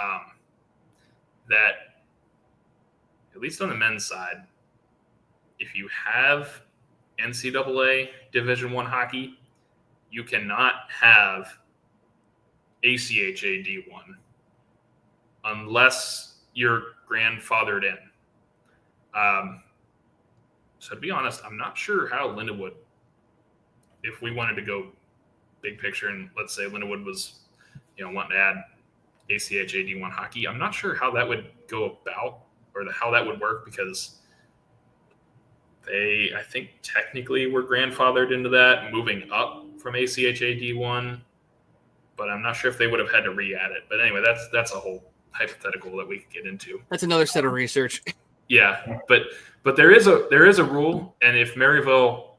B: that at least on the men's side, if you have NCAA Division I hockey, you cannot have ACHA D1 unless you're grandfathered in. So to be honest, I'm not sure how Lindenwood, if we wanted to go big picture and let's say Lindenwood was, wanting to add ACHA D1 hockey, I'm not sure how that would go about or how that would work, because they, I think, technically were grandfathered into that, moving up from ACHA D1, but I'm not sure if they would have had to re-add it. But anyway, that's a whole hypothetical that we could get into.
A: That's another set of research.
B: Yeah, but there is a rule, and if Maryville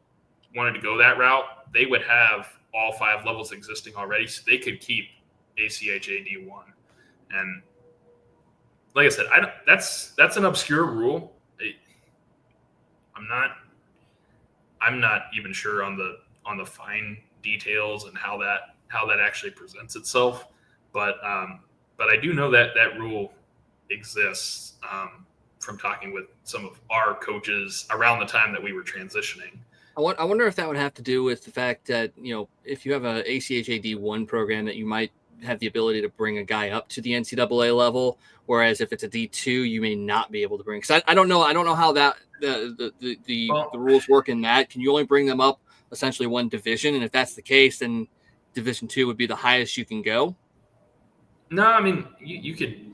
B: wanted to go that route, they would have all 5 levels existing already, so they could keep ACHA D1. And like I said, that's an obscure rule. I'm not even sure on the fine details and how that actually presents itself, but I do know that rule exists from talking with some of our coaches around the time that we were transitioning.
A: I wonder if that would have to do with the fact that, if you have a ACHA D1 program, that you might have the ability to bring a guy up to the NCAA level, whereas if it's a D2, you may not be able to bring. Because I don't know how that the rules work in that. Can you only bring them up essentially one division? And if that's the case, then Division II would be the highest you can go.
B: No, I mean you could.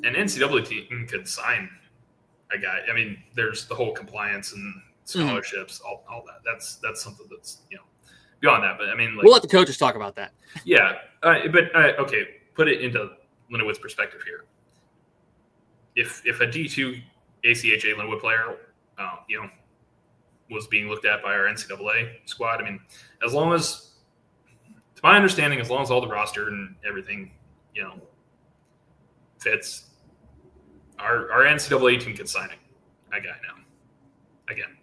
B: An NCAA team could sign a guy. I mean, there's the whole compliance and scholarships, all that. That's something that's beyond that. But I mean,
A: we'll let the coaches talk about that.
B: Yeah, okay. Put it into Lindenwood's perspective here. If a D2 ACHA Lindenwood player, was being looked at by our NCAA squad, I mean, as long as, to my understanding, as long as all the roster and everything, fits, our NCAA team can sign a guy now. Again,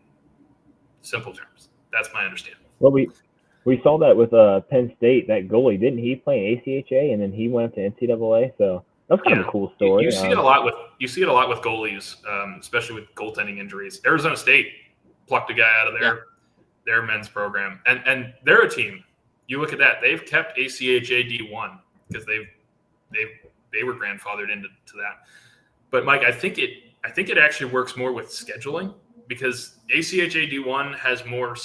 B: simple terms. That's my understanding.
C: Well, we saw that with Penn State. That goalie, didn't he play in ACHA and then he went up to NCAA? So that's kind of a cool story.
B: You see it a lot with goalies, especially with goaltending injuries. Arizona State plucked a guy out of their men's program, and they're a team. You look at that; they've kept ACHA D1 because they were grandfathered into that. But Mike, I think it actually works more with scheduling because ACHA D1 has more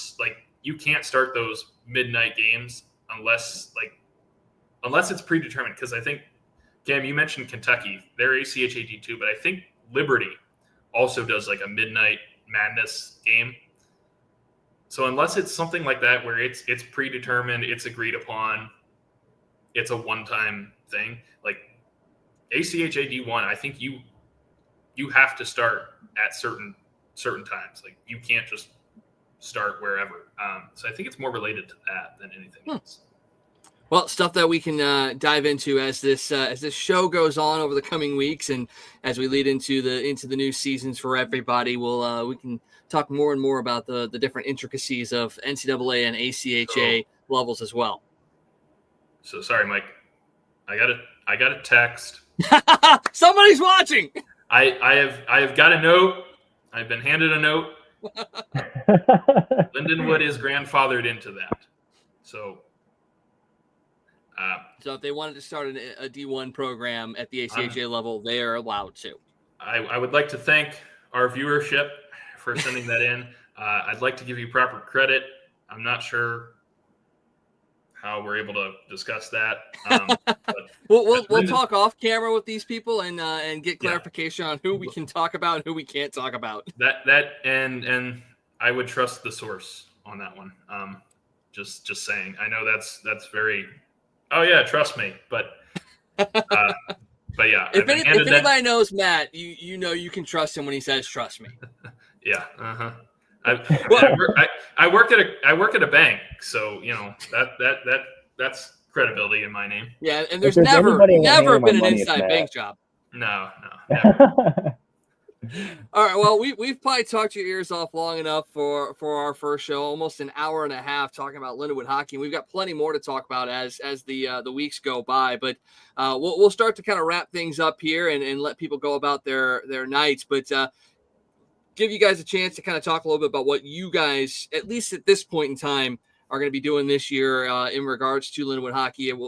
B: you can't start those midnight games unless it's predetermined. Because I think, Cam, you mentioned Kentucky, they're ACHA D2, but I think Liberty also does a midnight madness game. So unless it's something like that where it's predetermined, it's agreed upon, it's a one-time thing, like ACHA D1, I think you have to start at certain times. You can't just start wherever. So I think it's more related to that than anything else.
A: Well, stuff that we can dive into as this show goes on over the coming weeks, and as we lead into the new seasons for everybody, we can talk more and more about the different intricacies of NCAA and ACHA levels as well.
B: So sorry, Mike. I got a text.
A: Somebody's watching.
B: I have got a note. I've been handed a note. Lindenwood is grandfathered into that. So
A: if they wanted to start a D1 program at the ACHA level, they are allowed to.
B: I would like to thank our viewership for sending that in. I'd like to give you proper credit. I'm not sure how we're able to discuss that. But
A: we'll talk off camera with these people and get clarification on who we can talk about and who we can't talk about.
B: That and I would trust the source on that one. Just saying. I know that's very. Oh yeah, trust me. But yeah.
A: If anybody knows Matt, you can trust him when he says trust me.
B: Yeah. I work at a bank, so that's credibility in my name.
A: Yeah, and there's never been an inside bank job.
B: No. Never.
A: All right, well, we've probably talked your ears off long enough for our first show, almost an hour and a half talking about Lindenwood hockey. We've got plenty more to talk about as the weeks go by, but we'll start to kind of wrap things up here and let people go about their nights. But give you guys a chance to kind of talk a little bit about what you guys, at least at this point in time, are going to be doing this year in regards to Lindenwood hockey. And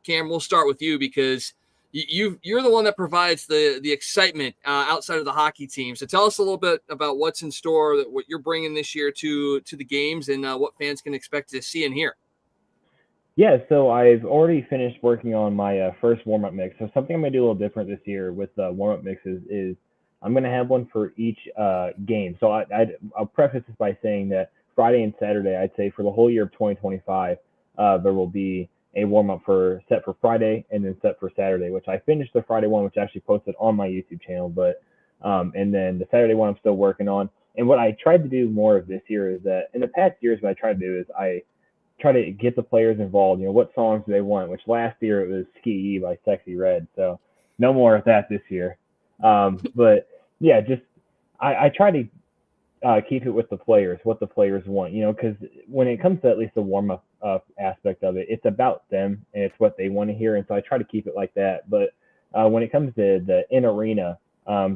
A: Cam, we'll start with you because you're the one that provides the excitement outside of the hockey team. So tell us a little bit about what's in store, what you're bringing this year to the games, and what fans can expect to see and hear.
C: Yeah, so I've already finished working on my first warm-up mix. So something I'm going to do a little different this year with warm-up mixes is I'm going to have one for each game. So I'll preface this by saying that Friday and Saturday, I'd say for the whole year of 2025, there will be a warm-up set for Friday and then set for Saturday, which I finished the Friday one, which I actually posted on my YouTube channel. But and then the Saturday one I'm still working on. And what I tried to do more of this year is that in the past years, what I tried to do is I try to get the players involved. What songs do they want? Which last year it was Ski E by Sexy Red. So no more of that this year. But yeah, just I try to keep it with the players, what the players want, because when it comes to at least the warm-up aspect of it, it's about them and it's what they want to hear. And so I try to keep it like that. But when it comes to the in-arena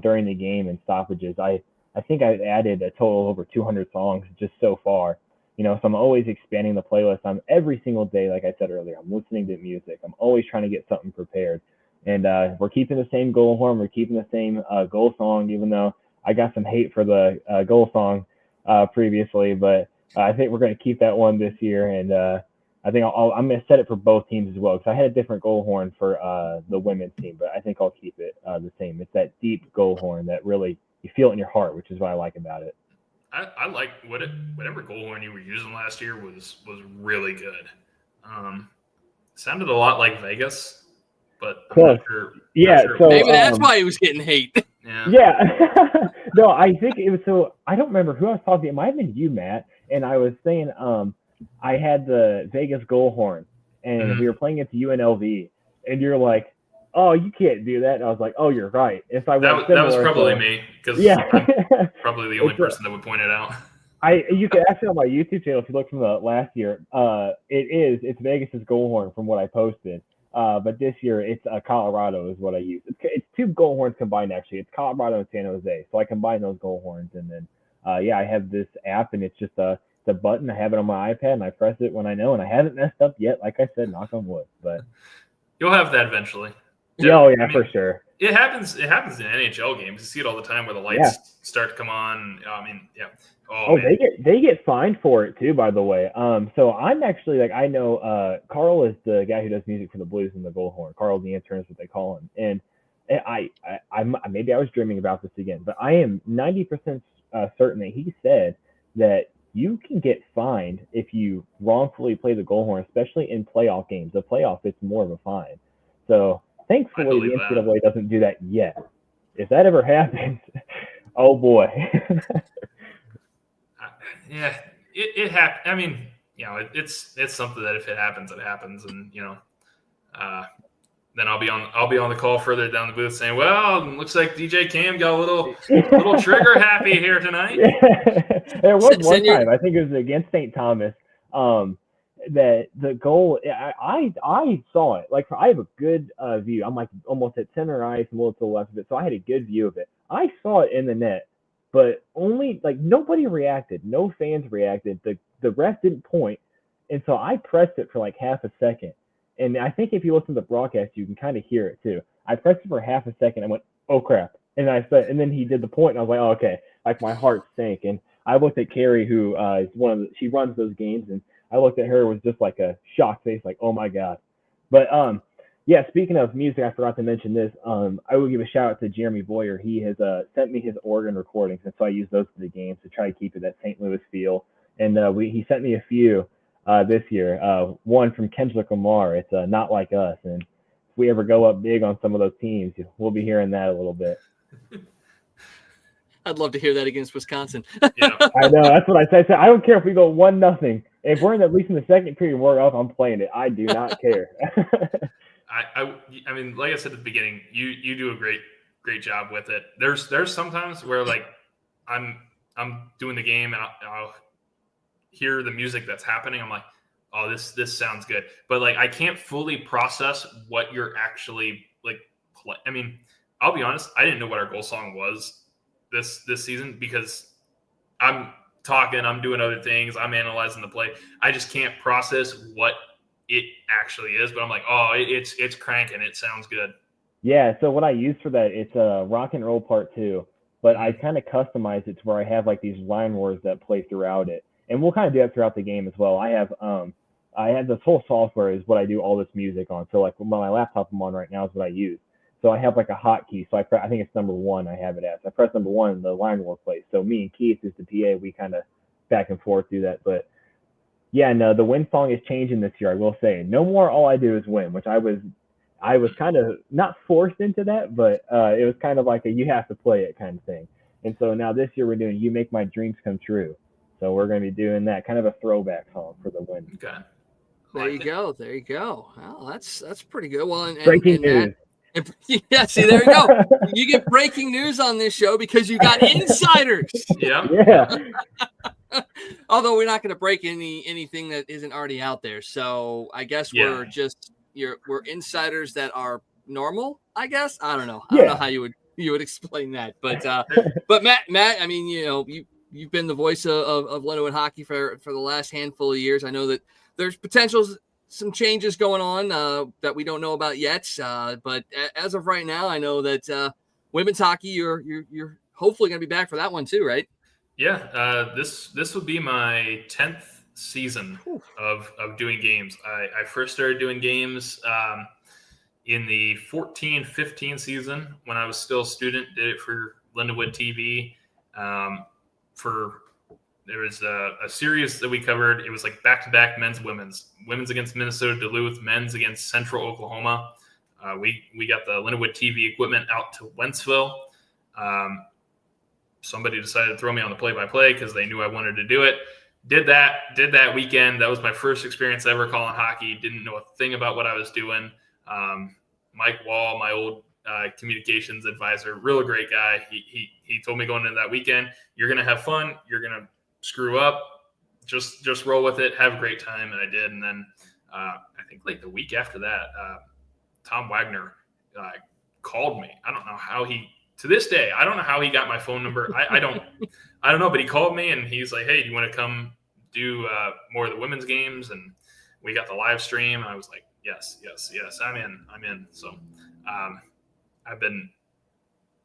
C: during the game and stoppages, I think I've added a total of over 200 songs just so far. So I'm always expanding the playlist. I'm every single day, like I said earlier, I'm listening to music. I'm always trying to get something prepared. And we're keeping the same goal horn. We're keeping the same goal song, even though I got some hate for the goal song previously. But I think we're going to keep that one this year. And I think I'm going to set it for both teams as well, because I had a different goal horn for the women's team. But I think I'll keep it the same. It's that deep goal horn that really you feel it in your heart, which is what I like about it.
B: I like whatever goal horn you were using last year was really good. Sounded a lot like Vegas, but I'm
C: Close.
B: not sure.
C: Yeah,
B: Not sure
C: so
A: Maybe that's why he was getting hate.
C: Yeah. No, I think it was so I don't remember who I was talking to. It might have been you, Matt. And I was saying, I had the Vegas goal horn and we were playing against UNLV and you're like, oh, you can't do that. And I was like, oh, you're right. And so I went
B: that was probably me because I'm probably the only person that would point it out.
C: You can actually on my YouTube channel if you look from the last year, it's Vegas's goal horn from what I posted. But this year it's Colorado is what I use. It's two goal horns combined actually. It's Colorado and San Jose. So I combine those goal horns and then I have this app and it's just a button. I have it on my iPad and I press it when I know and I haven't messed up yet. Like I said, knock on wood. But
B: you'll have that eventually.
C: For sure.
B: It happens in NHL games. You see it all the time where the lights start to come on. I mean, yeah.
C: Oh, they get fined for it too, by the way. So I'm actually I know Carl is the guy who does music for the Blues and the goal horn. Carl the intern is what they call him. And I maybe I was dreaming about this again, but I am 90% certain that he said that you can get fined if you wrongfully play the goal horn, especially in playoff games. The playoff, it's more of a fine. So thankfully the NCAA doesn't do that yet. If that ever happens, oh boy.
B: Yeah, it happened. I mean, it's something that if it happens, it happens, and then I'll be on the call further down the booth saying, "Well, looks like DJ Cam got a little trigger happy here tonight."
C: There was one time I think it was against St. Thomas that the goal I saw it. Like I have a good view. I'm like almost at center ice, a little to the left of it, so I had a good view of it. I saw it in the net. But only nobody reacted. No fans reacted. The ref didn't point. And so I pressed it for half a second. And I think if you listen to the broadcast, you can kind of hear it too. I pressed it for half a second. I went, oh crap. And and then he did the point and I was like, oh, okay. My heart sank. And I looked at Carrie, who is she runs those games. And I looked at her with just a shocked face, oh my God. But, yeah, speaking of music, I forgot to mention this. I will give a shout out to Jeremy Boyer. He has sent me his organ recordings, and so I use those for the games to try to keep it that St. Louis feel. And he sent me a few this year. One from Kendrick Lamar. It's Not Like Us. And if we ever go up big on some of those teams, we'll be hearing that a little bit.
A: I'd love to hear that against Wisconsin.
B: Yeah.
C: I know. That's what I said. I don't care if we go 1-0. If we're at least in the second period, we're up. I'm playing it. I do not care.
B: I mean, like I said at the beginning, you do a great job with it. There's sometimes where I'm doing the game and I'll hear the music that's happening. I'm like, oh, this sounds good, but I can't fully process what you're actually play. I mean, I'll be honest, I didn't know what our goal song was this season because I'm talking, I'm doing other things, I'm analyzing the play. I just can't process what it actually is, but I'm like, oh, it's cranking. It sounds good.
C: Yeah. So what I use for that, it's a rock and roll part 2, but I kind of customize it to where I have these line wars that play throughout it, and we'll kind of do that throughout the game as well. I have this whole software is what I do all this music on. So my laptop I'm on right now is what I use. So I have a hotkey. So I think it's number 1. I have it as I press number 1 and the line war plays. So me and Keith is the PA. We kind of back and forth do that, but. Yeah, no, the win song is changing this year. I will say, no more "All I Do Is Win," which I was kind of not forced into that, but it was kind of like a you have to play it kind of thing. And so now this year we're doing "You Make My Dreams Come True." So we're going to be doing that kind of a throwback song for the win.
B: Okay.
A: There you go. Well, that's pretty good. Well, and
C: breaking news.
A: Yeah, see, there you go. You get breaking news on this show because you got insiders.
B: Yeah.
A: Although we're not going to break anything that isn't already out there, so I guess we're insiders that are normal. I guess I don't know. I don't know how you would explain that, but Matt, I mean, you've been the voice of Lindenwood hockey for the last handful of years. I know that there's some changes going on that we don't know about yet, but as of right now, I know that women's hockey, you're hopefully going to be back for that one too, right?
B: Yeah, this would be my 10th season of doing games. I first started doing games in the 14-15 season when I was still a student. Did it for Lindenwood TV for there was a series that we covered. It was like back-to-back men's, women's against Minnesota Duluth, men's against Central Oklahoma. We got the Lindenwood TV equipment out to Wentzville. Somebody decided to throw me on the play-by-play because they knew I wanted to do it. Did that weekend. That was my first experience ever calling hockey. Didn't know a thing about what I was doing. Mike Wall, my old communications advisor, real great guy. He told me going into that weekend, you're going to have fun. You're going to screw up. Just roll with it. Have a great time. And I did. And then I think like the week after that, Tom Wagner called me. I don't know how to this day, I don't know how he got my phone number. I don't know, but he called me and he's like, hey, do you want to come do more of the women's games? And we got the live stream. And I was like, yes, I'm in. So I've been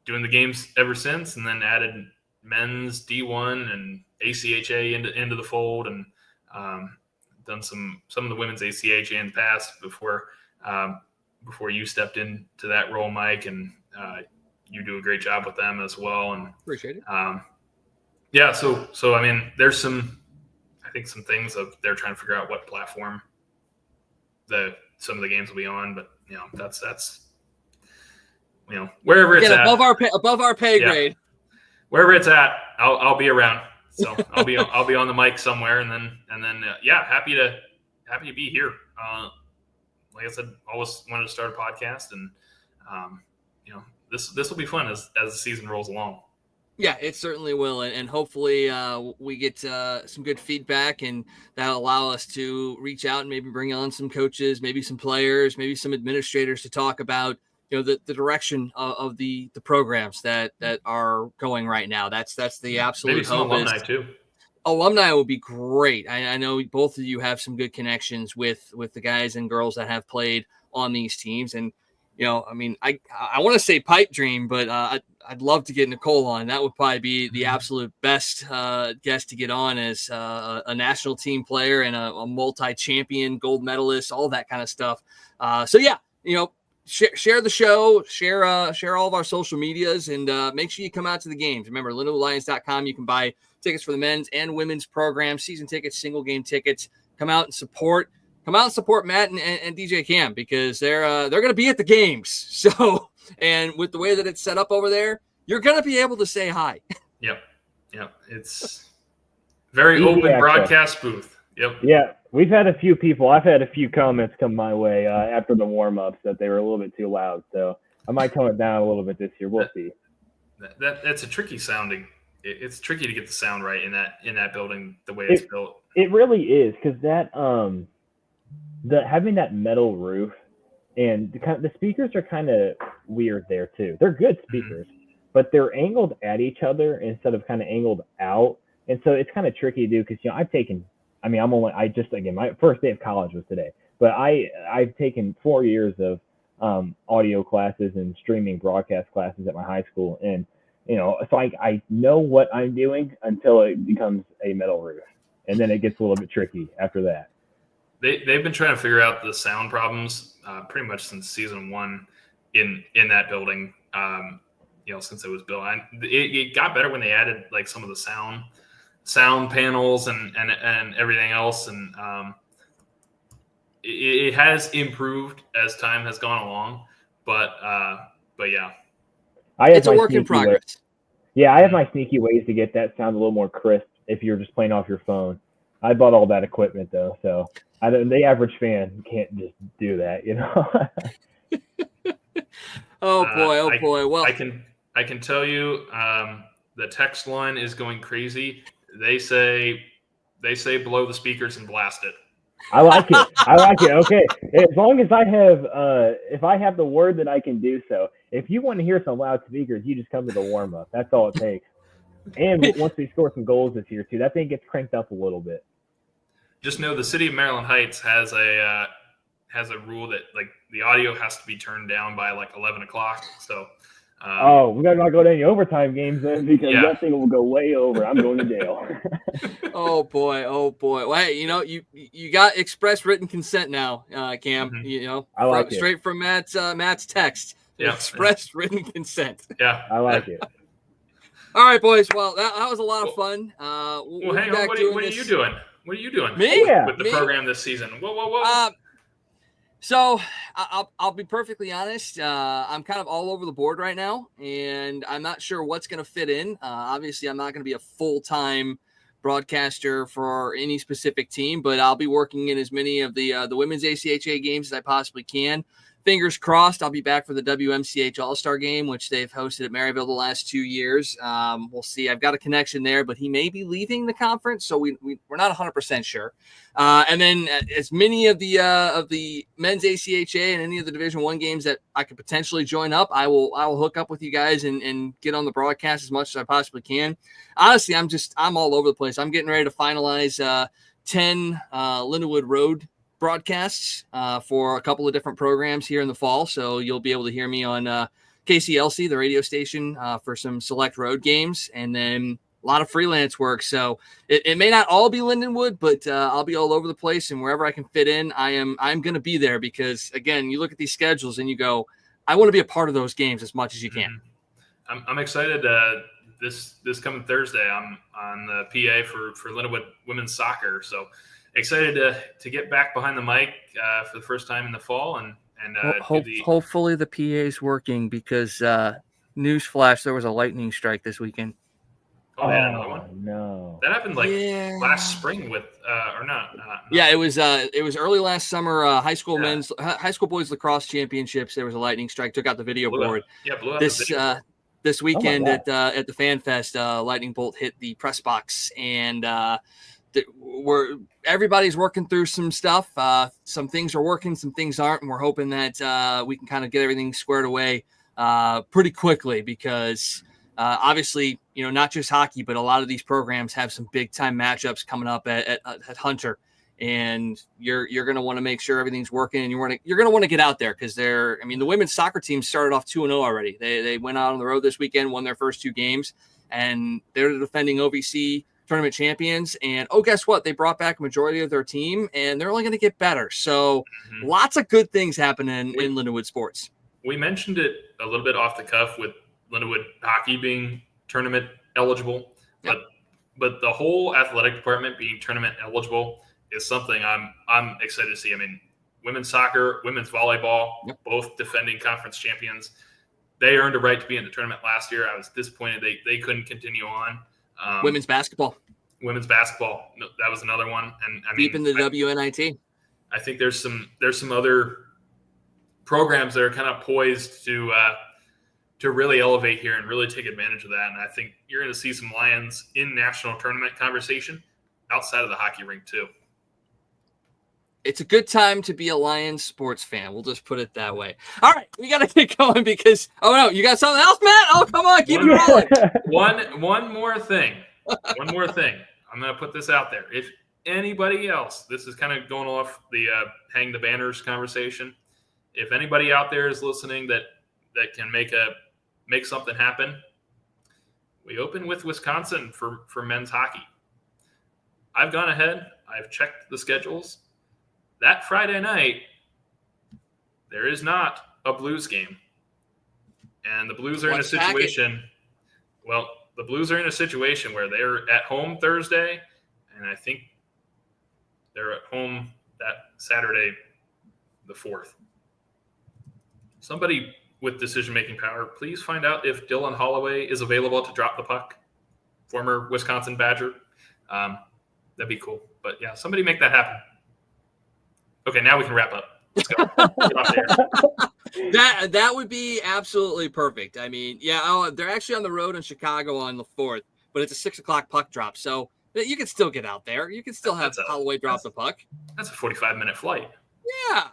B: doing the games ever since, and then added men's D1 and ACHA into the fold, and done some of the women's ACHA in the past before you stepped into that role, Mike, and you do a great job with them as well. And
A: appreciate it.
B: Yeah. So I mean, there's some things of they're trying to figure out what platform some of the games will be on, but that's wherever it's at, above
A: our pay grade,
B: wherever it's at, I'll be around. So I'll be on the mic somewhere, and then happy to be here. Like I said, always wanted to start a podcast, and this will be fun as the season rolls along.
A: Yeah, it certainly will. And hopefully we get some good feedback, and that'll allow us to reach out and maybe bring on some coaches, maybe some players, maybe some administrators to talk about, the direction of the programs that are going right now. That's the absolute
B: maybe some
A: hope.
B: Alumni too.
A: Alumni will be great. I know both of you have some good connections with the guys and girls that have played on these teams. And, I mean, I want to say pipe dream, but I'd love to get Nicole on. That would probably be the absolute best guest to get on as a national team player and a multi-champion, gold medalist, all that kind of stuff. So yeah, share the show, share all of our social medias, and make sure you come out to the games. Remember, LindenwoodLions.com. You can buy tickets for the men's and women's program, season tickets, single game tickets. Come out and support Matt and DJ Cam, because they're going to be at the games. So, and with the way that it's set up over there, you're going to be able to say hi.
B: Yep. It's very open broadcast booth. Yep.
C: Yeah. We've had a few people. I've had a few comments come my way after the warm-ups that they were a little bit too loud. So I might tone it down a little bit this year. We'll see.
B: That's a tricky sounding. It's tricky to get the sound right in that building the way it's built.
C: It really is, because that having that metal roof, and the speakers are kind of weird there too. They're good speakers, but they're angled at each other instead of kind of angled out, and so it's kind of tricky to do. Because my first day of college was today, but I've taken 4 years of audio classes and streaming broadcast classes at my high school, and so I know what I'm doing until it becomes a metal roof, and then it gets a little bit tricky after that.
B: They've been trying to figure out the sound problems pretty much since season 1 in that building. Since it was built, it got better when they added like some of the sound panels and everything else, and it has improved as time has gone along. But yeah,
A: it's a work in progress.
C: I have my sneaky ways to get that sound a little more crisp if you're just playing off your phone. I bought all that equipment though, so the average fan can't just do that,
A: Oh boy. Well,
B: I can tell you, the text line is going crazy. They say blow the speakers and blast it.
C: I like it. Okay, as long as I have, if I have the word that I can do so. If you want to hear some loud speakers, you just come to the warm up. That's all it takes. And once we score some goals this year too, that thing gets cranked up a little bit.
B: Just know the city of Maryland Heights has a rule that like the audio has to be turned down by like 11 o'clock. So.
C: We gotta not go to any overtime games then, because that thing will go way over. I'm going to jail.
A: Oh boy. Well, hey, you got express written consent now, Cam.
C: Mm-hmm. I like it.
A: Straight from Matt's text. Yeah. Express written consent.
B: Yeah,
C: I like it.
A: All right, boys. Well, that was a lot of fun.
B: Well, hang on. What are you doing? What are you doing
A: Me?
B: with the program this season? Whoa.
A: So I'll be perfectly honest. I'm kind of all over the board right now, and I'm not sure what's going to fit in. Obviously, I'm not going to be a full-time broadcaster for any specific team, but I'll be working in as many of the women's ACHA games as I possibly can. Fingers crossed, I'll be back for the WMCH All-Star Game, which they've hosted at Maryville the last 2 years. We'll see. I've got a connection there, but he may be leaving the conference, so we're not 100% sure. And then as many of the men's ACHA and any of the Division I games that I could potentially join up, I will hook up with you guys and get on the broadcast as much as I possibly can. Honestly, I'm all over the place. I'm getting ready to finalize 10 Lindenwood Road broadcasts for a couple of different programs here in the fall. So you'll be able to hear me on KCLC, the radio station, for some select road games, and then a lot of freelance work. So it may not all be Lindenwood, but I'll be all over the place, and wherever I can fit in, I'm going to be there because, again, you look at these schedules and you go, I want to be a part of those games as much as you can.
B: I'm excited. This coming Thursday, I'm on the PA for Lindenwood women's soccer. So excited to get back behind the mic for the first time in the fall, and
A: hopefully the PA is working because newsflash, there was a lightning strike this weekend.
B: Oh, they had another one?
C: No.
B: That happened last spring with or not.
A: Yeah, it was early last summer. High school boys lacrosse championships. There was a lightning strike. Took out the video board.
B: Blew out the video board.
A: This weekend at the Fan Fest, lightning bolt hit the press box, and everybody's working through some stuff. Some things are working, some things aren't, and we're hoping that we can kind of get everything squared away pretty quickly because obviously, not just hockey, but a lot of these programs have some big time matchups coming up at Hunter, and you're going to want to make sure everything's working, and you're going to want to get out there because the women's soccer team started off 2-0 already. They went out on the road this weekend, won their first 2 games, and they're the defending OVC tournament champions. And guess what? They brought back a majority of their team, and they're only going to get better. So lots of good things happening in Lindenwood sports.
B: We mentioned it a little bit off the cuff with Lindenwood hockey being tournament eligible, but the whole athletic department being tournament eligible is something I'm excited to see. I mean, women's soccer, women's volleyball, both defending conference champions. They earned a right to be in the tournament last year. I was disappointed they couldn't continue on.
A: Women's basketball.
B: That was another one. And
A: deep in the WNIT.
B: I think there's some other programs that are kind of poised to really elevate here and really take advantage of that. And I think you're going to see some Lions in national tournament conversation outside of the hockey rink too.
A: It's a good time to be a Lions sports fan. We'll just put it that way. All right, we got to get going because you got something else, Matt? Oh, come on, keep it rolling.
B: One more thing. I'm going to put this out there. If anybody else, this is kind of going off the hang the banners conversation. If anybody out there is listening that can make something happen, we open with Wisconsin for men's hockey. I've gone ahead. I've checked the schedules. That Friday night, there is not a Blues game. And the Blues are in a situation where they're at home Thursday, and I think they're at home that Saturday, the 4th. Somebody with decision-making power, please find out if Dylan Holloway is available to drop the puck, former Wisconsin Badger. That'd be cool. But, yeah, somebody make that happen. Okay, now we can wrap up. Let's go.
A: That would be absolutely perfect. I mean, they're actually on the road in Chicago on the 4th, but it's a 6:00 puck drop. So you can still get out there. You can still have Holloway drop the puck.
B: That's a 45-minute flight.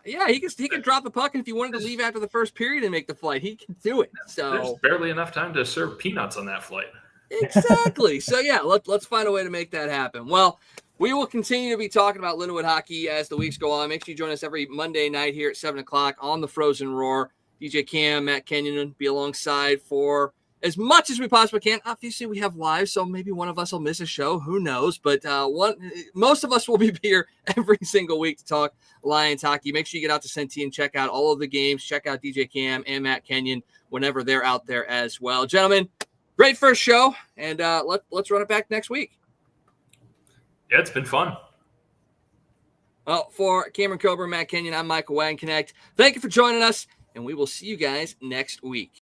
A: Yeah, he can drop the puck, and if he wanted to leave after the first period and make the flight, he can do it. So
B: there's barely enough time to serve peanuts on that flight.
A: Exactly. So let's find a way to make that happen. Well, we will continue to be talking about Lindenwood hockey as the weeks go on. Make sure you join us every Monday night here at 7:00 on the Frozen Roar. DJ Cam, Matt Kenyon will be alongside for as much as we possibly can. Obviously, we have live, so maybe one of us will miss a show. Who knows? But most of us will be here every single week to talk Lions hockey. Make sure you get out to Centene and check out all of the games. Check out DJ Cam and Matt Kenyon whenever they're out there as well. Gentlemen, Great first show, and let's run it back next week.
B: Yeah, it's been fun.
A: Well, for Cameron Kober, Matt Kenyon, I'm Michael Wagenknecht. Thank you for joining us, and we will see you guys next week.